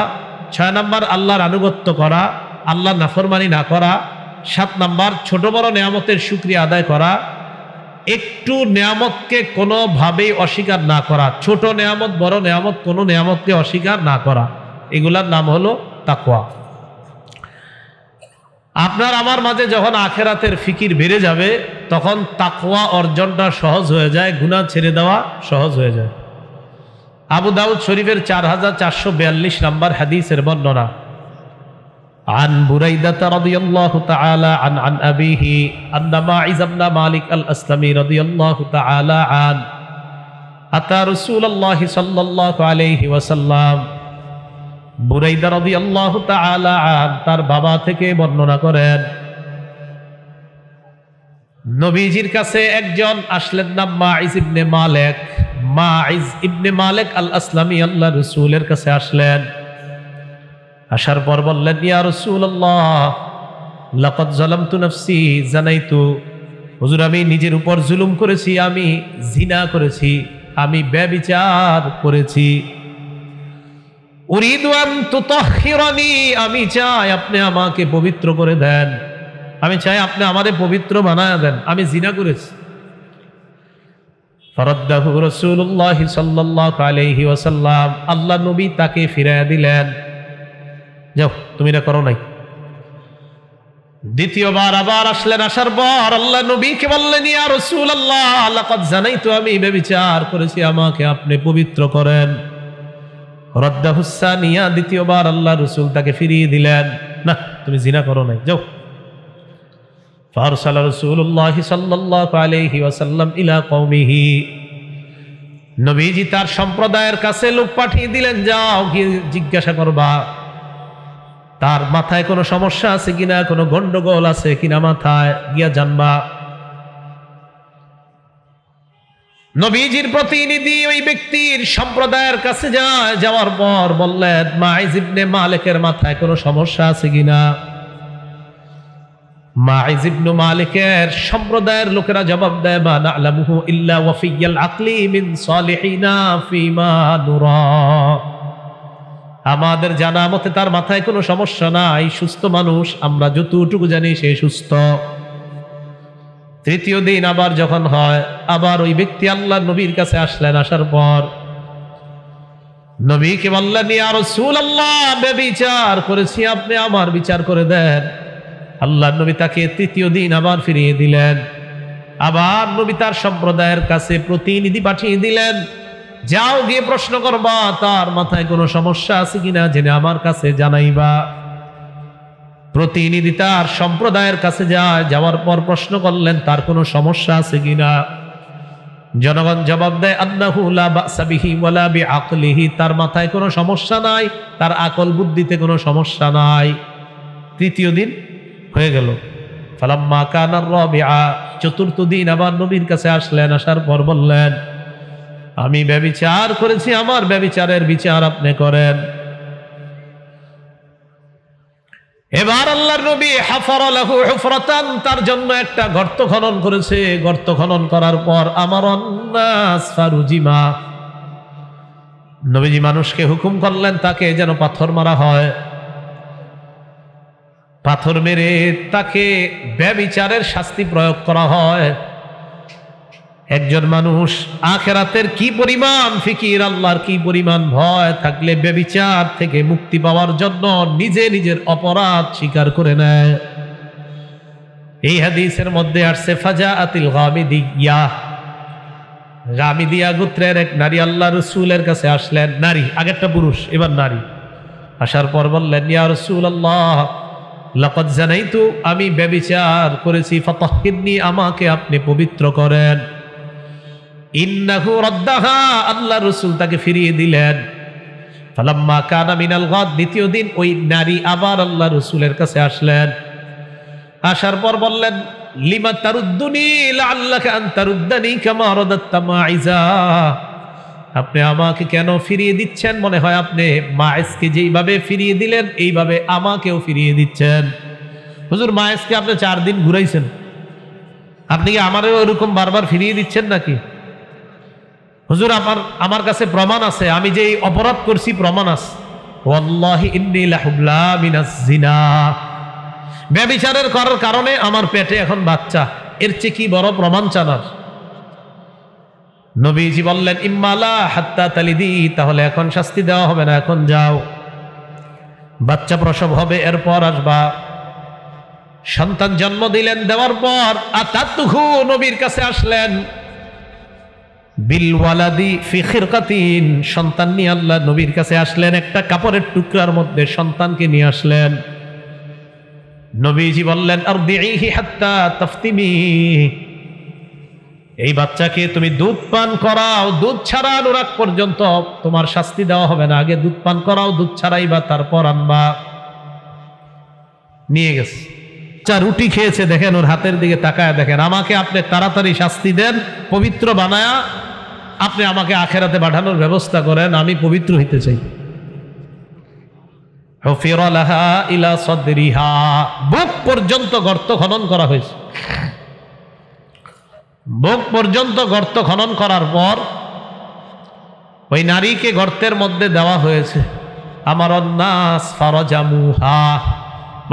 6 নাম্বার আল্লাহর আনুগত্য করা, আল্লাহর নাফরমানি না করা, 7 নাম্বার ছোট বড় নিয়ামতের শুকরিয়া আদায় করা, একটু নিয়ামতকে কোনোভাবেই অস্বীকার না করা, ছোট নিয়ামত বড় নিয়ামত কোনো নিয়ামতকে অস্বীকার না করা, এগুলার নাম হলো তাকওয়া। আপনার আমার মাঝে যখন আখেরাতের ফিকির বেড়ে যাবে তখন তাকওয়া অর্জনটা সহজ হয়ে যায়, গুনাহ ছেড়ে দেওয়া সহজ হয়ে যায়। আবু দাউদ শরীফের 4442 নম্বর হাদিসের বর্ণনা, عن بريدة رضي الله تعالى عن أبيه أن ماعز بن مالك الأسلمي رضي الله تعالى عنه أتى رسول الله صلى الله عليه وسلم। বুরাইদা রাদিয়াল্লাহু তাআলা আন তার বাবা থেকে বর্ণনা করেন, নবীজির কাছে একজন আসলেন, নাম মাইজ ইবনে মালিক। মাইজ ইবনে মালিক আল আসলামী আল্লাহ রাসূলের কাছে আসলেন। আসার পর বললেন, ইয়া রাসূলুল্লাহ লাকাদ যালামতু নাফসি জানাইতু, হুজুর আমি নিজের উপর জুলুম করেছি, আমি জিনা করেছি, আমি ব্যভিচার করেছি। উরিদু আন তুতাহহিরানি, আমি চাই আপনি আমাকে পবিত্র করে দেন, আমি চাই আপনি আমারে পবিত্র বানায় দেন, আমি জিনা করেছি। ফারাদ্দাহু রাসূলুল্লাহ সাল্লাল্লাহু আলাইহি ওয়াসাল্লাম, আল্লাহ নবী তাকে ফিরাইয়া দিলেন, যাও তুমি এটা করো নাই। দ্বিতীয়বার আবার আসলেন, আসার পর আল্লাহ নবীকে বললেন, ইয়া রাসূলুল্লাহ লাকাদ জানাইতু, আমি ব্যভিচার করেছি, আমাকে আপনি পবিত্র করেন। রাদ্দাহু সানিয়া, দ্বিতীয়বার আল্লাহ রাসূল তাকে ফিরিয়ে দিলেন, না তুমি জিনা করো নাই, যাও। ফারসালা রাসূলুল্লাহ সাল্লাল্লাহু আলাইহি ওয়াসাল্লাম ইলা কওমিহি, নবীজি তার সম্প্রদায়ের কাছে লোক পাঠিয়ে দিলেন, যাও গিয়ে জিজ্ঞাসা করবা তার মাথায় কোনো সমস্যা আছে কিনা, কোনো গন্ডগোল আছে কিনা, মাথায় গিয়া জানবা। নবীজির প্রতিনিধি ওই ব্যক্তির সম্প্রদায়ের কাছে যায়, যাওয়ার পর বললেন, মাইজ ইবনে মালিকের মাথায় কোনো সমস্যা আছে কিনা। মাইজ ইবনে মালিকের সম্প্রদায়ের লোকেরা জবাব দেয়, মা না'লামুহু ইল্লা ওয়াফিয়াল আকলি মিন সালিহিনা ফিমা নুরা, আমাদের জানা মতে তার মাথায় কোনো সমস্যা নাই, সুস্থ মানুষ, আমরা যতটুকু জানি সে সুস্থ। তৃতীয় দিন আবার যখন হয়, আবার ওই ব্যক্তি আল্লাহ নবীর কাছে আসলেন। আসার পর নবীকে বললেন, ইয়া রাসূলুল্লাহ ব্যভিচার করেছি, আপনি আমার বিচার করে দেন। আল্লাহ নবী তাকে তৃতীয় দিন আবার ফিরিয়ে দিলেন। আবার নবী তার সম্প্রদায়ের কাছে প্রতিনিধি পাঠিয়ে দিলেন, যাও গিয়ে প্রশ্ন করবা তার মাথায় কোনো সমস্যা আছে কিনা, জেনে আমার কাছে জানাইবা। প্রতিনিধি তার সম্প্রদায়ের কাছে যায়, যাওয়ার পর প্রশ্ন করলেন তার কোনো সমস্যা আছে কিনা। জনগণ জবাব দেয়, আন্নাহু লা বা'সা বিহি ওয়ালা বিআকলিহি, তার মাথায় কোনো সমস্যা নাই, তার আকল বুদ্ধিতে কোনো সমস্যা নাই। তৃতীয় দিন হয়ে গেল। ফালাম্মা কানা রাবিআ, চতুর্থ দিন আবার নবীর কাছে আসলেন। আসার পর বললেন, আমি ব্যভিচার করেছি, আমার ব্যভিচারের বিচার আপনি করেন। এবার আল্লাহর নবী হাফারা লাহু হুফরাতান, তার জন্য একটা গর্ত খনন করেছে। গর্ত খনন করার পর আমারান নাস ফারুজিমা, নবীজি মানুষকে হুকুম করলেন তাকে যেন পাথর মারা হয়। পাথর মেরে তাকে ব্যভিচারের শাস্তি প্রয়োগ করা হয়। একজন মানুষ আখিরাতের কি পরিমাণ ফিকির, আল্লাহর কি পরিমাণ ভয় থাকলে ব্যভিচার থেকে মুক্তি পাওয়ার জন্য নিজে নিজের অপরাধ স্বীকার করে নেয়। এই হাদিসের মধ্যে আসছে, ফাজাআতিল গামিদিয়া, গামিদিয়া গোত্রের এক নারী আল্লাহ রাসূলের কাছে আসলেন। নারী, আগেরটা পুরুষ, এবার নারী। আসার পর বললেন, ইয়া রাসূলুল্লাহ লাকাদ জানাইতু, আমি ব্যভিচার করেছি, ফাতাহহিরনি, আমাকে আপনি পবিত্র করেন। ইন্নাহু রাদ্দাহা, আল্লাহ রাসূল তাকে ফিরিয়ে দিলেন। ফালাম্মা কানা মিনাল গাদ, দ্বিতীয় দিন ওই নারী আবার আল্লাহ রাসূলের কাছে আসলেন। আসার পর বললেন, লিমা তারুদ্দুনি লাআল্লাকা আন তারুদ্দানি কামা রাদাত্তা মাইজা, আপনি আমাকে কেন ফিরিয়ে দিচ্ছেন? মনে হয় আপনি মাইজকে যেইভাবে ফিরিয়ে দিলেন এইভাবে আমাকেও ফিরিয়ে দিচ্ছেন। হুজুর, মাইজকে আপনি 4 দিন ঘুরাইছেন, আপনি কি আমারও এরকম বারবার ফিরিয়ে দিচ্ছেন নাকি? হুজুর, আমার কাছে প্রমাণ আছে, আমি যে অপরাধ করছি প্রমাণ আছে। ওয়াল্লাহি ইন্নী লাহুবলা মিনাজ জিনা, ব্যভিচারের করার কারণে আমার পেটে এখন বাচ্চা, এর চেয়ে কি বড় প্রমাণ চানার? নবীজি বললেন ইম্মালা হাত্তা তালিদি, তাহলে এখন শাস্তি দেওয়া হবে না, এখন যাও, বাচ্চা প্রসব হবে, এরপর আসবা। সন্তান জন্ম দিলেন, দেওয়ার পর আতাতুহু, নবীর কাছে আসলেন, বিল ওয়ালাদি ফি খিরকাতিন, সন্তান নিয়ে আল্লাহ নবীর কাছে আসলেন, একটা কাপড়ের টুকরার মধ্যে সন্তানকে নিয়ে আসলেন। নবীজি বললেন আরদিহি হাত্তা তাফতিমি, এই বাচ্চাকে তুমি দুধ পান করাও, দুধ ছাড়ানোর আগ পর্যন্ত তোমার শাস্তি দেওয়া হবে না, আগে দুধ পান করাও, দুধ ছাড়াইবা, তারপর আনবা। নিয়ে গেছে, রুটি খেয়েছে, দেখেন ওর হাতের দিকে তাকায় দেখেন, আমাকে আপনি তাড়াতাড়ি শাস্তি দেন, পবিত্র বানায়া আপনি আমাকে আখেরাতে পাঠানোর ব্যবস্থা করেন, আমি পবিত্র হইতে চাই। বুক পর্যন্ত গর্ত খনন করা হয়েছে। বুক পর্যন্ত গর্ত খনন করার পর ওই নারীকে গর্তের মধ্যে দেওয়া হয়েছে। আমার নাস ফারাজামুহা,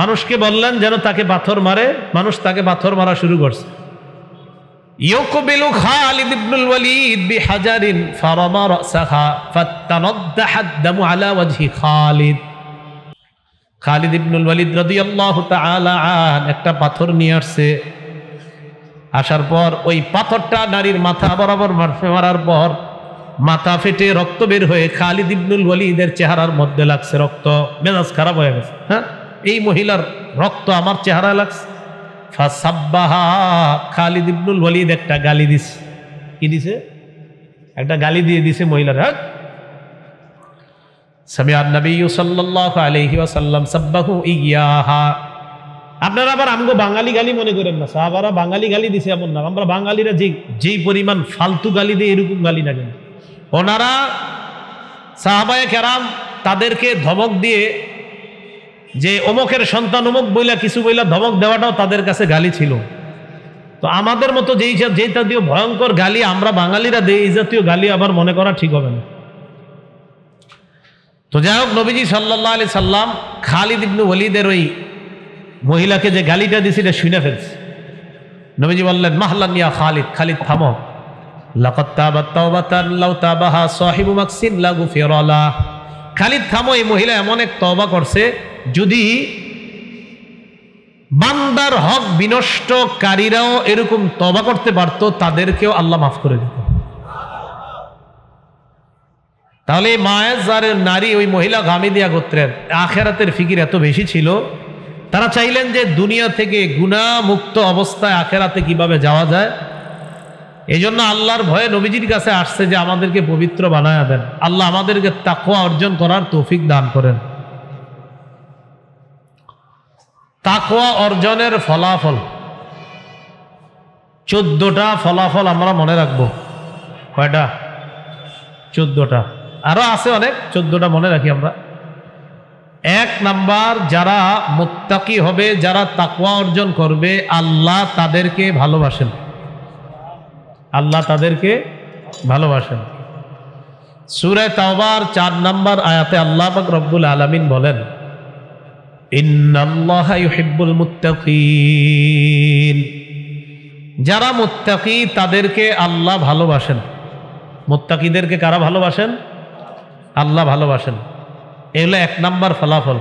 মানুষকে বললেন যেন তাকে পাথর মারে, মানুষ তাকে পাথর মারা শুরু করছে। ইউকবিলু খালিদ ইবনুল ওয়ালিদ বিহাজারিন ফারামা রাসাহা ফাতানাদ্দাহা আদ-দামু আলা ওয়াজহি খালিদ। খালিদ ইবনুল ওয়ালিদ রাদিয়াল্লাহু তাআলা আন একটা পাথর নিয়ে আসছে, আসার পর ওই পাথরটা নারীর মাথা বরাবর মারার পর মাথা ফেটে রক্ত বের হয়ে খালিদ ইবনুল ওয়ালিদের চেহারার মধ্যে লাগছে রক্ত। মেজাজ খারাপ হয়ে গেছে, হ্যাঁ, এই মহিলার রক্ত আমার চেহারায় লাগছে। ফাসাব্বাহা, খালিদ ইবনুল ওয়ালিদ একটা গালি দিছে। কি দিছে? একটা গালি দিয়ে দিছে মহিলার। হ্যাঁ, সামিআন নবী সাল্লাল্লাহু আলাইহি ওয়াসাল্লাম সাব্বাহু ইয়াহা। আপনারা আবার আমগো বাঙালি গালি মনে করেন না, সাহাবারা বাঙালি গালি দিছে এমন না। আমরা বাঙালিরা যেই পরিমাণ ফালতু গালি দিয়ে এরকম গালি না কেন, ওনারা সাহাবায়ে কেরাম তাদেরকে ধমক দিয়ে, যে অমুকের সন্তান অমুক বইলা কিছু বইলা ধমক দেওয়াটাও তাদের কাছে গালি ছিল। তো আমাদের মতো যেই জাতীয় ভয়ঙ্কর গালি আমরা বাঙালিরা দেই, এই জাতীয় গালি আবার মনে করা ঠিক হবে না। তো যাই হোক, নবীজি সাল্লাল্লাহু আলাইহি সাল্লাম খালিদ ইবনে ওয়ালিদের ওই মহিলাকে যে গালিটা দিয়েছে এটা শুনে ফেলছে। নবীজি বললেন মাহলান ইয়া খালিদ, খালিদ থামো, লাকাদ তাবাত তাওবাতান লাউ তাবাহা সাহিবু মাকসিন লা গুফিরা লাহ। খালিদ থামো, এই মহিলা এমন এক তওবা করছে, যদি বান্দার হক বিনষ্টকারীরাও এরকম তওবা করতে পারত, তাদেরকেও আল্লাহ মাফ করে দিত। তাহলে মায়ের জারের নারী ওই মহিলা গামিদিয়া গোত্রের আখেরাতের ফিকির এত বেশি ছিল, তারা চাইলেন যে দুনিয়া থেকে গুনাহ মুক্ত অবস্থায় আখেরাতে কিভাবে যাওয়া যায়। এই জন্য আল্লাহর ভয়ে নবীজির কাছে আসছে যে আমাদেরকে পবিত্র বানায়া দেন, আল্লাহ আমাদেরকে তাকওয়া অর্জন করার তৌফিক দান করেন। তাকওয়া অর্জনের ফলাফল 14টা ফলাফল আমরা মনে রাখবো। কয়টা? 14টা, আরো আছে অনেক, 14টা মনে রাখি আমরা। 1 নাম্বার, যারা মুত্তাকি হবে, যারা তাকওয়া অর্জন করবে, আল্লাহ তাদেরকে ভালোবাসেন, আল্লাহ তাদেরকে ভালোবাসেন। সূরা তাওবার 4 নাম্বার আয়াতে আল্লাহ পাক রব্বুল আলামিন বলেন ইন্নাল্লাহা ইউহিব্বুল মুত্তাকিন, যারা মুত্তাকি তাদেরকে আল্লাহ ভালোবাসেন। মুত্তাকিদেরকে কারা ভালোবাসেন? আল্লাহ ভালোবাসেন। এগুলো 1 নাম্বার ফলাফল।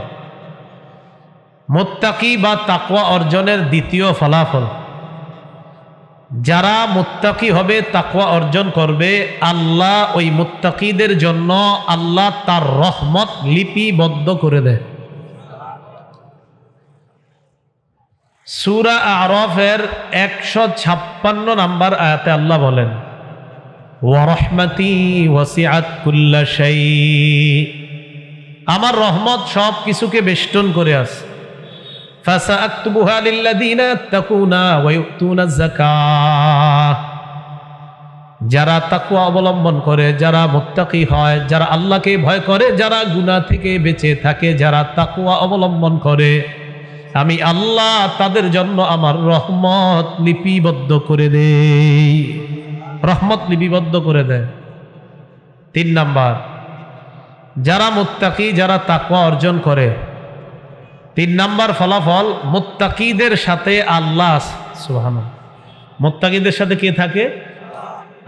মুত্তাকি বা তাকওয়া অর্জনের দ্বিতীয় ফলাফল, যারা মুত্তাকি হবে, তাকওয়া অর্জন করবে, আল্লাহ ওই মুত্তাকিদের জন্য আল্লাহ তার রহমত লিপিবদ্ধ করে দেয়। সূরা আরাফের 156 নাম্বার আয়াতে আল্লাহ বলেন ওয়া রাহমাতি ওয়াসিআত কুল্লা শাই, আমার রহমত সব কিছুকে বেষ্টন করে আছে। ফাসাআকতুবুহা লিল্লাযিনা তাকুনা ওয়া ইউতুনা যাকাত, যারা তাকওয়া অবলম্বন করে, যারা মুত্তাকি হয়, যারা আল্লাহকে ভয় করে, যারা গুনাহ থেকে বেঁচে থাকে, যারা তাকওয়া অবলম্বন করে, আমি আল্লাহ তাদের জন্য আমার রহমত লিপিবদ্ধ করে দেই, রহমত লিপিবদ্ধ করে দেয়। 3 নাম্বার, যারা মুত্তাকি, যারা তাকওয়া অর্জন করে, তিন নাম্বার ফলাফল, মুত্তাকিদের সাথে আল্লাহ, সুবহানাল্লাহ, মুত্তাকিদের সাথে কে থাকে?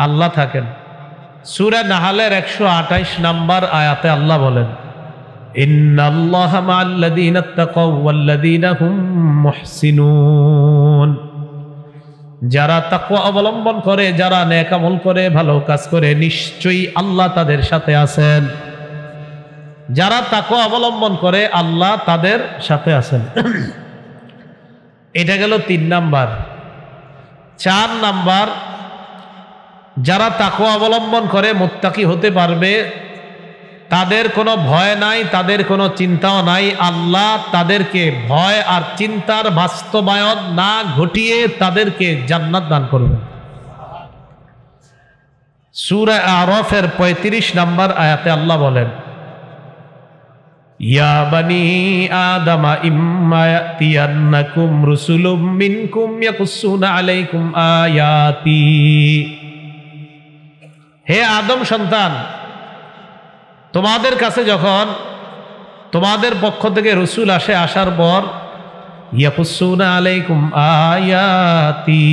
আল্লাহ থাকেন। সূরা নাহলের 128 নাম্বার আয়াতে আল্লাহ বলেন, ইন্নাল্লাহা মা'আল্লাযীনা তাকাও ওয়াল্লাযীনা হুম মুহসিনুন। যারা তাকওয়া অবলম্বন করে, যারা নেক আমল করে, ভালো কাজ করে, নিশ্চয়ই আল্লাহ তাদের সাথে আছেন। যারা তাকওয়া অবলম্বন করে আল্লাহ তাদের সাথে আছেন। এটা গেল 3 নাম্বার। 4 নাম্বার, যারা তাকওয়া অবলম্বন করে মুত্তাকি হতে পারবে, তাদের কোনো ভয় নাই, তাদের কোনো চিন্তাও নাই। আল্লাহ তাদেরকে ভয় আর চিন্তার বাস্তবায়ন না ঘটিয়ে তাদেরকে জান্নাত দান করবেন। সূরা আরাফের 35 নাম্বার আয়াতে আল্লাহ বলেন, ইয়া বানি আদম ইম্মা ইয়াতিয়ান্নাকুম রুসুলুম মিনকুম ইয়াকুসুনা আলাইকুম আয়াতি। হে আদম সন্তান, তোমাদের কাছে যখন তোমাদের পক্ষ থেকে রসুল আসে, আসার পর ইয়াকুসুনা আলাইকুম আয়াতি,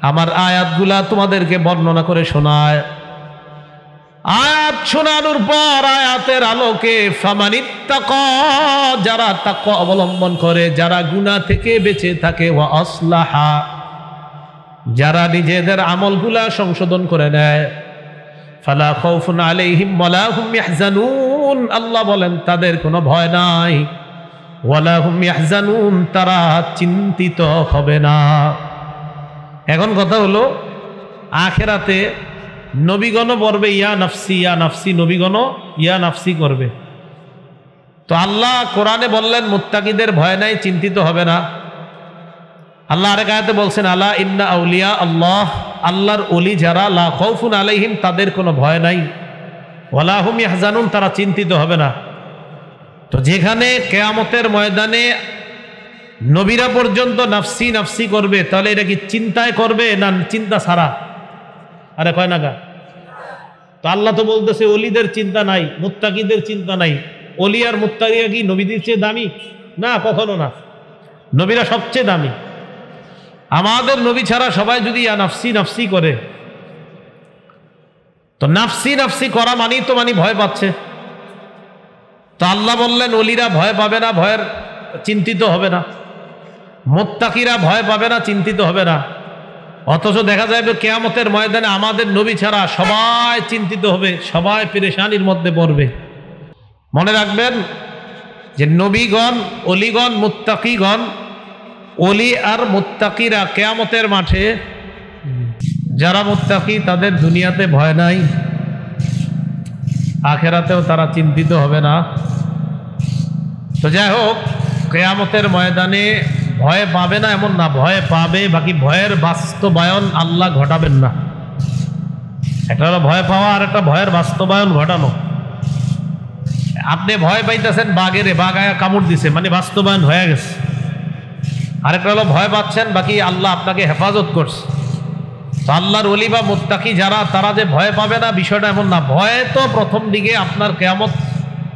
আমার আয়াতগুলা তোমাদেরকে বর্ণনা করে শোনায়। আয়াত শোনানোর পর আয়াতের আলোকে ফামানিত্তাকা, যারা তাকওয়া অবলম্বন করে, যারা গুনাহ থেকে বেঁচে থাকে, ওয়া আসলাহা, যারা নিজেদের আমলগুলা সংশোধন করে নেয়, ফালা খাউফুন আলাইহিম ওয়ালা হুম ইয়াহজানুন, আল্লাহ বলেন তাদের কোনো ভয় নাই, ওয়ালা হুম ইয়াহজানুন, তারা চিন্তিত হবে না। এখন কথা হলো, আখিরাতে নবীগণ বলবে ইয়া নাফসি ইয়া নাফসি, নবীগণ ইয়া নাফসি করবে। তো আল্লাহ কোরআনে বললেন মুত্তাকিদের ভয় নাই, চিন্তিত হবে না। আল্লাহ আরেক আয়াতে বলছেন, আলা ইন্না আউলিয়া আল্লাহ, আল্লাহর ওলি যারা, লা খাউফুন আলাইহিম, তাদের কোনো ভয় নাই, ওয়ালা হুম ইয়াহজানুন, তারা চিন্তিত হবে না। তো যেখানে কিয়ামতের ময়দানে নবীরা পর্যন্ত নাফসি নাফসি করবে, তাহলে এটা কি চিন্তায় করবে না চিন্তা ছাড়া? আরে কয় না গা? তো আল্লাহ তো বলতেছে ওলিদের চিন্তা নাই, মুত্তাকিদের চিন্তা নাই। ওলি আর মুত্তাকিরা কি নবীদের চেয়ে দামি? না, কখনো না। নবীরা সবচেয়ে দামি। আমাদের নবী ছাড়া সবাই যদি ইয়া নাফসি নাফসি করে, তো নাফসি নাফসি করা মানেই তো ভয় পাচ্ছে। তো আল্লাহ বললেন ওলিরা ভয় পাবে না, ভয়ের চিন্তিত হবে না। মুত্তাকিরা ভয় পাবে না, চিন্তিত হবে না। অথচ দেখা যাবে কিয়ামতের ময়দানে আমাদের নবী ছাড়া সবাই চিন্তিত হবে, সবাই পেরেশানির মধ্যে পড়বে। মনে রাখবেন যে নবীগণ, অলিগণ, মুত্তাকিগণ, ওলি আর মুত্তাকিরা কিয়ামতের মাঠে, যারা মুত্তাকি তাদের দুনিয়াতে ভয় নাই, আখিরাতেও তারা চিন্তিত হবে না। তো যাই হোক, কিয়ামতের ময়দানে ভয় পাবে না এমন না, ভয় পাবে, বাকি ভয়ের বাস্তবায়ন আল্লাহ ঘটাবেন না। একটা হলো ভয় পাওয়া, আর একটা ভয়ের বাস্তবায়ন ঘটানো। আপনি ভয় পাইতেছেন বাঘেরে, বাঘ আয়া কামড় দিছে, মানে বাস্তবায়ন হয়ে গেছে। আরেকটা হলো ভয় পাচ্ছেন, বাকি আল্লাহ আপনাকে হেফাজত করছে। তো আল্লাহর ওলি বা মুত্তাকি যারা, তারা যে ভয় পাবে না, বিষয়টা এমন না। ভয় তো প্রথম দিকে আপনার কিয়ামত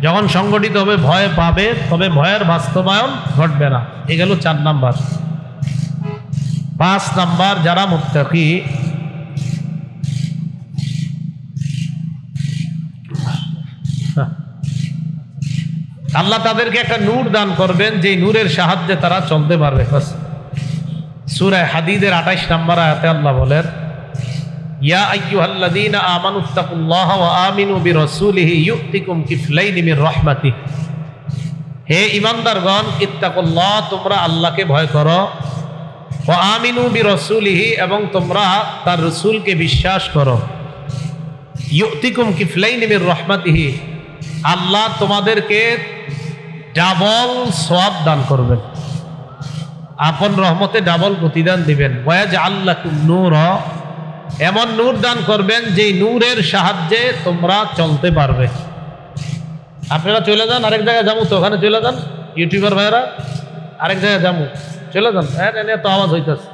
যখন সংগঠিত হবে ভয় পাবে, তবে ভয়ের বাস্তবায়ন ঘটবে না। এ গেল 4 নাম্বার। 5 নাম্বার, যারা মুত্তাকি, আল্লাহ তাদেরকে একটা নূর দান করবেন, যে নূরের সাহায্যে তারা চলতে পারবে। সূরা হাদীদের 28 নাম্বার আয়াতে আল্লাহ বলেন, ইয়া আইয়ুহাল্লাযীনা আমানুত্তাকুল্লাহা ওয়া আমিনু বিরাসূলিহি ইউতিকুম কিফলাইনি মির রাহমাতিহি। হে ঈমানদারগণ, ইত্তাকুল্লাহ, তোমরা আল্লাহকে ভয় করো, ওয়া আমিনু বিরাসূলিহি, এবং তোমরা তার রাসূলকে বিশ্বাস করো। ইউতিকুম কিফলাইনি মির রাহমাতিহি, আল্লাহ তোমাদেরকে ডাবল সওয়াব দান করবেন, আপন রহমতে ডাবল প্রতিদান দিবেন। ওয়াজআল লাকুম নূরা, এমন নূর দান করবেন যে নূরের সাহায্যে তোমরা চলতে পারবে। আপনারা চলে যান আরেক জায়গায় যাবো, তো ওখানে চলে যান, ইউটিউবার ভাইরা, আরেক জায়গায় যাবো, চলে যান। হ্যাঁ, তো আওয়াজ হইতেছে,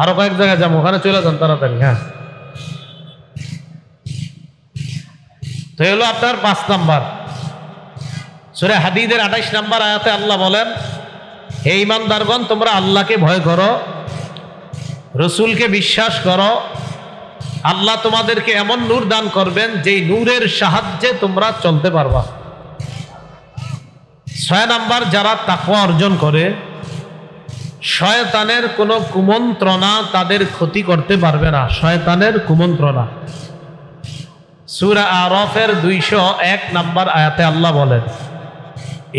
আরো কয়েক জায়গায় যাবো, ওখানে চলে যান তাড়াতাড়ি। হ্যাঁ, তো হলো আপনার 5 নাম্বার। সূরা হাদীদের 28 নম্বর আয়াতে আল্লাহ বলেন, হে ঈমানদারগণ, তোমরা আল্লাহকে ভয় করো, রসুলকে বিশ্বাস করো, আল্লাহ তোমাদেরকে এমন নূর দান করবেন যেই নূরের সাহায্যে তোমরা চলতে পারবা। 6 নাম্বার, যারা তাকওয়া অর্জন করে শয়তানের কোনো কুমন্ত্রণা তাদের ক্ষতি করতে পারবে না। শয়তানের কুমন্ত্রণা সূরা আরাফের 201 নাম্বার আয়াতে আল্লাহ বলেন,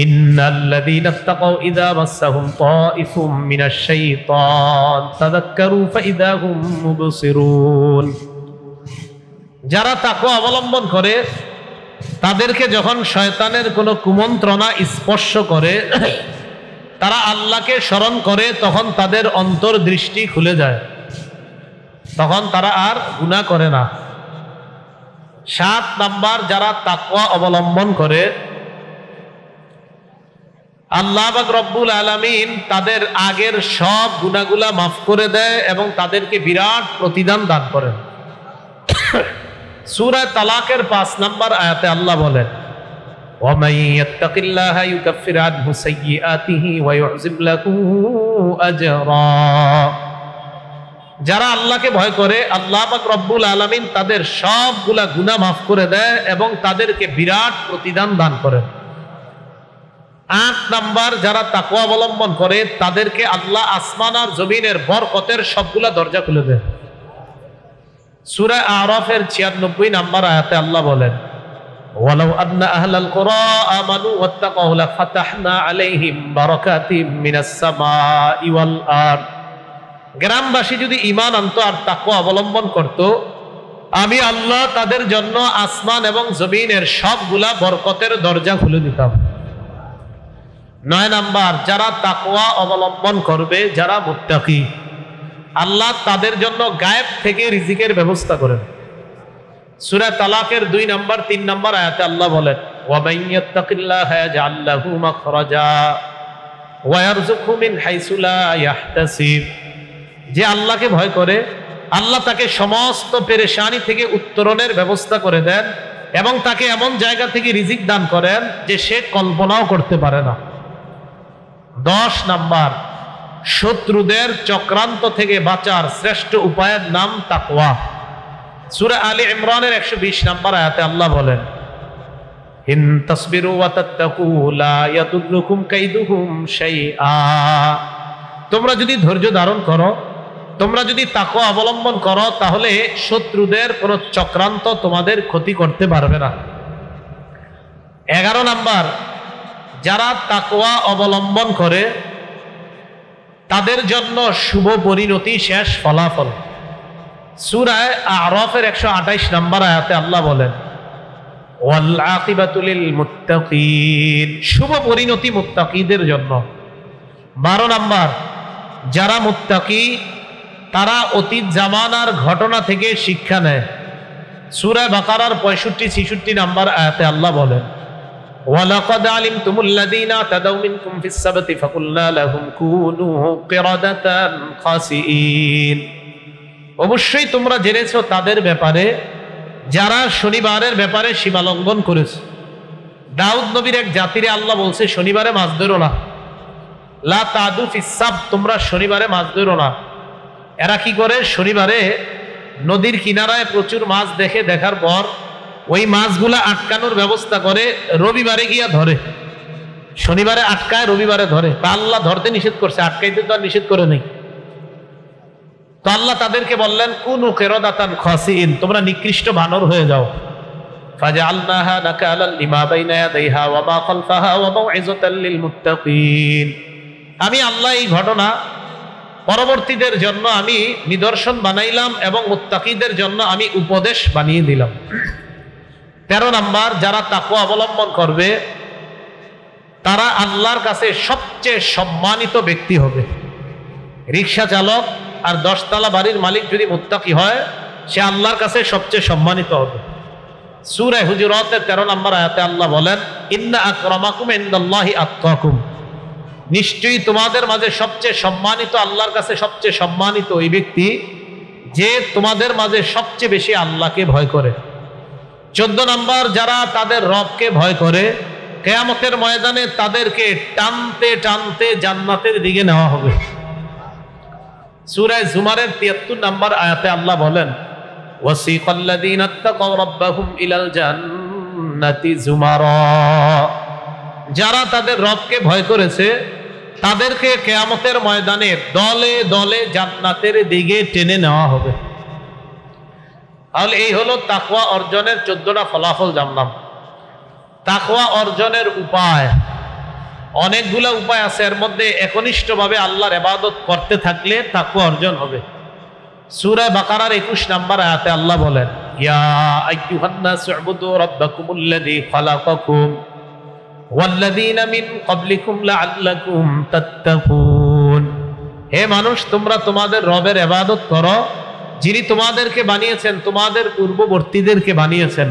ইন্নাল্লাযীনা তাকাউ ইযা মাসসাহুম তাইফুম মিনাশ শাইতান তাযাক্কারু ফাইযা হুম মুবসিরুন। যারা তাকওয়া অবলম্বন করে তাদেরকে যখন শয়তানের কোনো কুমন্ত্রণা স্পর্শ করে, তারা আল্লাহকে স্মরণ করে, তখন তাদের অন্তর্দৃষ্টি খুলে যায়, তখন তারা আর গুনাহ করে না। 7 নাম্বার, যারা তাকওয়া অবলম্বন করে আল্লাহ পাক রব্বুল আলামিন তাদের আগের সব গুনাহগুলা মাফ করে দেয় এবং তাদেরকে বিরাট প্রতিদান দান করেন। সূরা তালাকের 5 নাম্বার আয়াতে আল্লাহ বলেন, وَمَن يَتَّقِ اللَّهَ يُكَفِّرْ عَنْهُ سَيِّئَاتِهِ وَيُعْظِمْ لَهُ أَجْرًا। যারা আল্লাহকে ভয় করে আল্লাহ পাক রব্বুল আলামিন তাদের সবগুলা গুনাহ মাফ করে দেয় এবং তাদেরকে বিরাট প্রতিদান দান করেন। 8 নাম্বার, যারা তাকওয়া অবলম্বন করে তাদেরকে আল্লাহ আসমান আর জমিনের বরকতের সবগুলা দরজা খুলে দেয়। সূরা আরাফের 96 নাম্বার আয়াতে আল্লাহ বলেন, ওয়ালাউ আন্না আহলাল কুরা আমানু ওয়াত্তাকাউ লাফাতাহনা আলাইহিম বারাকাতিম মিনাস সামাই ওয়াল আরদ। গ্রামবাসী যদি ঈমান আনতো আর তাকওয়া অবলম্বন করত, আমি আল্লাহ তাদের জন্য আসমান এবং জমিনের সবগুলা বরকতের দরজা খুলে দিতাম। 9 নাম্বার, যারা তাকওয়া অবলম্বন করবে, যারা মুত্তাকি, আল্লাহ তাদের জন্য গায়েব থেকে রিজিকের ব্যবস্থা করেন। সূরা তালাকের 2 নাম্বার 3 নাম্বার আয়াতে আল্লাহ বলেন, ওয়া ইয়াত্তাকিল্লাহা ইয়াজআল লাহু মাখরাজা ওয়া ইয়ারযুকহু মিন হাইসু লা ইয়াহতাসিব। যে আল্লাহকে ভয় করে আল্লাহ তাকে সমস্ত পেরেশানি থেকে উত্তরণের ব্যবস্থা করে দেন এবং তাকে এমন জায়গা থেকে রিজিক দান করেন যে সে কল্পনাও করতে পারে না। 10 নাম্বার, শত্রুদের চক্রান্ত থেকে বাঁচার শ্রেষ্ঠ উপায়ের নাম তাকওয়া। সূরা আলী ইমরানের 120 নাম্বার আয়াতে আল্লাহ বলেন, ইন তাসবিরু ওয়া তাত্তাকু লা ইয়াদুররুকুম কাইদুহুম শাইআ। তোমরা যদি ধৈর্য ধারণ করো, তোমরা যদি তাকওয়া অবলম্বন করো, তাহলে শত্রুদের কোনো চক্রান্ত তোমাদের ক্ষতি করতে পারবে না। 11 নাম্বার, যারা তাকওয়া অবলম্বন করে তাদের জন্য শুভ পরিণতি, শেষ ফলাফল। সূরা আরাফের 128 নাম্বার আয়াতে আল্লাহ বলেন, ওয়াল আকিবাতু লিল মুত্তাকিন। শুভ পরিণতি মুত্তাকিদের জন্য। 12 নাম্বার, যারা মুত্তাকি তারা অতীত জামানার ঘটনা থেকে শিক্ষা নেয়। সূরা বাকারার 65-66 নাম্বার আয়াতে আল্লাহ বলেন, ওয়ালাকাদ আলিমতুমুল্লাযীনা তাদাউ মিনকুম ফিস সাবতি ফাকুলনা লাহুম কুনু কিরাদাতান খাসিইন। অবশ্যই তোমরা জেনেছো তাদের ব্যাপারে যারা শনিবারের ব্যাপারে সীমা লঙ্ঘন করেছে। দাউদ নবীর এক জাতিরে আল্লাহ বলছে, শনিবারে মাছ ধরো না, লা তাদু ফিস সাবত, তোমরা শনিবারে মাছ ধরো না। এরা কি করে? শনিবারে নদীর কিনারায় প্রচুর মাছ দেখার পর ওই মাছগুলা আটকানোর ব্যবস্থা করে, রবিবারে গিয়া ধরে। শনিবারে আটকায়, রবিবারে ধরে। আল্লাহ ধরতে নিষেধ করছে, আটকাইতে তো আর নিষেধ করে নেই। তো আল্লাহ তাদেরকে বললেন, কুনু কিরাদাতান খাসিইন, তোমরা নিকৃষ্ট বানর হয়ে যাও। ফাজআলনাহা নাকালাল লিমা বাইনা ইয়াদাইহা ওয়া মা খালফাহা ওয়া মাউইযাতাল লিল মুত্তাকিন। আমি আল্লাহ এই ঘটনা পরবর্তীদের জন্য আমি নিদর্শন বানাইলাম এবং মুত্তাকিদের জন্য আমি উপদেশ বানিয়ে দিলাম। 13 নাম্বার, যারা তাকওয়া অবলম্বন করবে তারা আল্লাহর কাছে সবচেয়ে সম্মানিত ব্যক্তি হবে। রিক্সা চালক আর 10 তলা বাড়ির মালিক যদি মুত্তাকি হয়, সে আল্লাহর কাছে সবচেয়ে সম্মানিত হবে। সূরা হুজুরাতের 13 নম্বর আয়াতে আল্লাহ বলেন, ইন্না আকরামাকুম ইনদাল্লাহি আতকাকুম। নিশ্চয়ই তোমাদের মাঝে সবচেয়ে সম্মানিত, আল্লাহর কাছে সবচেয়ে সম্মানিত ওই ব্যক্তি যে তোমাদের মাঝে সবচেয়ে বেশি আল্লাহকে ভয় করে। 14 নম্বর, যারা তাদের রবকে ভয় করে কিয়ামতের ময়দানে তাদেরকে টানতে টানতে জান্নাতের দিকে নেওয়া হবে। সূরা জুমারের ৭৩ নম্বর আয়াতে আল্লাহ বলেন, ওয়াসিকাল্লাযীনা ইত্তাকাউ রাব্বাহুম ইলাল জান্নাতি যুমারা, যারা তাদের রবকে ভয় করেছে তাদেরকে কিয়ামতের ময়দানে দলে দলে জান্নাতের দিকে টেনে নেওয়া হবে। তাহলে এই হলো তাকওয়া অর্জনের 14টা ফলাফল জানলাম। তাকওয়া অর্জনের উপায় অনেকগুলো উপায় আছে, এর মধ্যে একনিষ্ঠভাবে আল্লাহর ইবাদত করতে থাকলে তাকওয়া অর্জন হবে। সূরা বাকারার 21 নম্বর আয়াতে আল্লাহ বলেন, ইয়া আইয়ুহান নাসু উবুদু রাব্বাকুমুল্লাযী খালাকাকুম ওয়াল্লাযীনা মিন ক্বাবলিকুম লাআল্লাকুম তাত্তাকুন। হে মানুষ, তোমরা তোমাদের রবের ইবাদত করো, যিনি তোমাদেরকে বানিয়েছেন, তোমাদের পূর্ববর্তীদেরকে বানিয়েছেন,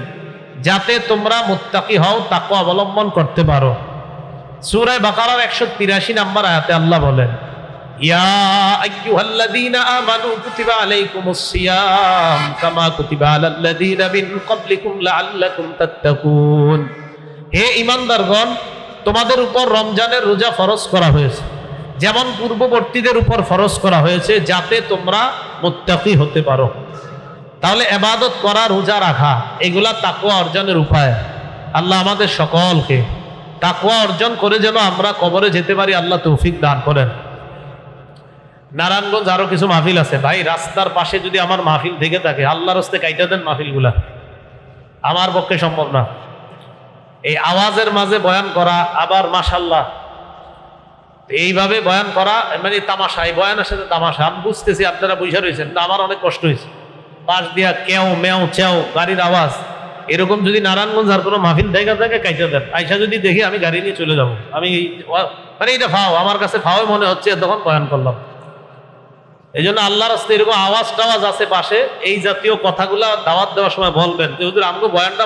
যাতে তোমরা মুত্তাকি হও, তাকওয়া অবলম্বন করতে পারো। সূরা বাকারার 183 নম্বর আয়াতে আল্লাহ বলেন, ইয়া আইয়ুহাল্লাযীনা আমানু কুতিবা আলাইকুমুস সিয়াম কামা কুতিবা আলাল্লাযীনা মিন ক্বাবলিকুম লাআল্লাকুম তাত্তাকুন। হে ঈমানদারগণ, তোমাদের উপর রমজানের রোজা ফরজ করা হয়েছে, যেমন পূর্ববর্তীদের উপর ফরজ করা হয়েছে, যাতে তোমরা মুত্তাকি হতে পারো। তাহলে ইবাদত করা, রোজা রাখা, এগুলা তাকওয়া অর্জনের উপায়। আল্লাহ আমাদের সকলকে তাকওয়া অর্জন করে যেন আমরা কবরে যেতে পারি, আল্লাহ তৌফিক দান করেন। নারায়ণগঞ্জ আরো কিছু মাহফিল আছে ভাই, রাস্তার পাশে যদি আমার মাহফিল থেকে থাকে, আল্লাহর রাস্তে কাইটা দেন মাহফিলগুলা, আমার পক্ষে সম্ভব না। এই আওয়াজের মাঝে বয়ান করা, আবার মাশাআল্লাহ এইভাবে বয়ান করা, মানে তামাশা, এই বয়ানের সাথে তামাশা। আমি বুঝতেছি আপনারা বুঝে রয়েছেন, না আমার অনেক কষ্ট হয়েছে। পাশ দিয়া কেউ মেও চেও গাড়ির আওয়াজ, এরকম যদি নারায়ণগঞ্জ আর কোনো মাহফিল জায়গা থাকে কাইটা দেন, আইসা যদি দেখি আমি গাড়ি নিয়ে চলে যাব। আমি মানে এটা ফাও, আমার কাছে ফাও মনে হচ্ছে, তখন বয়ান করলাম। এই জন্য আল্লাহর রাস্তায় এরকম আওয়াজ টাওয়াজ আছে পাশে, এই জাতীয় কথাগুলা দাওয়াত দেওয়ার সময় বলবেন যে হুজুর আমাকে বয়ানটা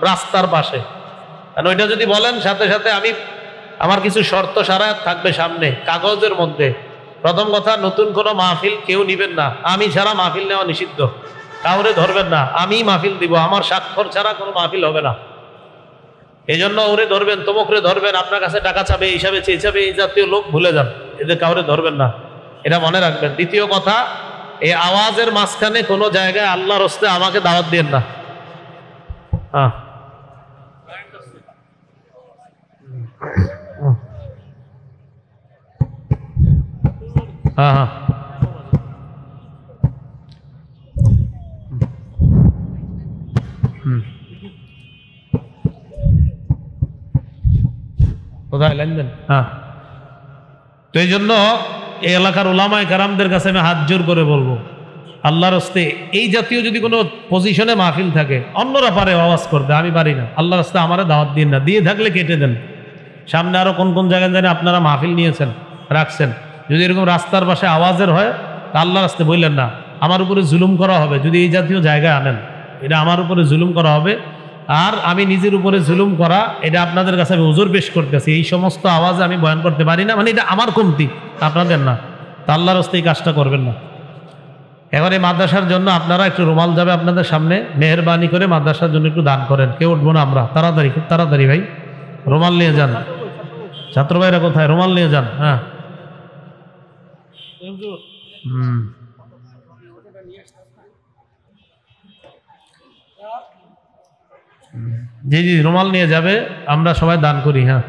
রাস্তার পাশে, কারণ ওইটা যদি বলেন সাথে সাথে আমার কিছু শর্ত সারায়াত থাকবে সামনে কাগজের মধ্যে। প্রথম কথা, নতুন কোনো মাহফিল কেউ নিবেন না, আমি ছাড়া মাহফিল নেওয়া নিষিদ্ধ। কাউরে ধরবেন না, আমি মাহফিল দিব, আমার স্বাক্ষর ছাড়া কোনো মাহফিল হবে না। এই জন্য ওরে ধরবেন, তমুকরে ধরবেন, আপনার কাছে টাকা চাবে, এই হিসাবে চেয়ে এই জাতীয় লোক ভুলে যান, এদের কাউরে ধরবেন না, এটা মনে রাখবেন। দ্বিতীয় কথা, এই আওয়াজের মাঝখানে কোনো জায়গায় আল্লাহর হস্তে আমাকে দাওয়াত দিয়েন না। হ্যাঁ হ্যাঁ হ্যাঁ কোথায় লেনদেন? হ্যাঁ, তো এই জন্য এই এলাকার ওলামায়ে কেরামদের কাছে আমি হাত জোর করে বলবো, আল্লাহর হস্তে এই জাতীয় যদি কোনো পজিশনে মাহফিল থাকে, অন্যরা পারে আওয়াজ করবে, আমি পারি না, আল্লাহর হস্তে আমারে দাওয়াত দিন না, দিয়ে থাকলে কেটে দেন। সামনে আরো কোন কোন জায়গায় জানি আপনারা মাহফিল নিয়েছেন, রাখছেন, যদি এরকম রাস্তার পাশে আওয়াজের হয়, তা আল্লাহর হস্তে বললেন না, আমার উপরে জুলুম করা হবে। যদি এই জাতীয় জায়গায় আনেন, এটা আমার উপরে জুলুম করা হবে, আর আমি নিজের উপরে জুলুম করা, এটা আপনাদের কাছে আমি ওজোর পেশ করতেছি। এই সমস্ত আওয়াজে আমি বয়ান করতে পারি না, মানে এটা আমার কমতি, আপনাদের না। তা আল্লাহর হস্তে এই কাজটা করবেন না। এবার এই মাদ্রাসার জন্য আপনারা একটু রুমাল যাবে আপনাদের সামনে, মেহরবানি করে মাদ্রাসার জন্য একটু দান করেন। কেউ উঠবো না আমরা, তাড়াতাড়ি, খুব তাড়াতাড়ি ভাই, রুমাল নিয়ে যান। ছাত্র ভাইরা কোথায়? রুমাল নিয়ে যান। হ্যাঁ, জি জি, রুমাল নিয়ে যাবে, আমরা সবাই দান করি। হ্যাঁ,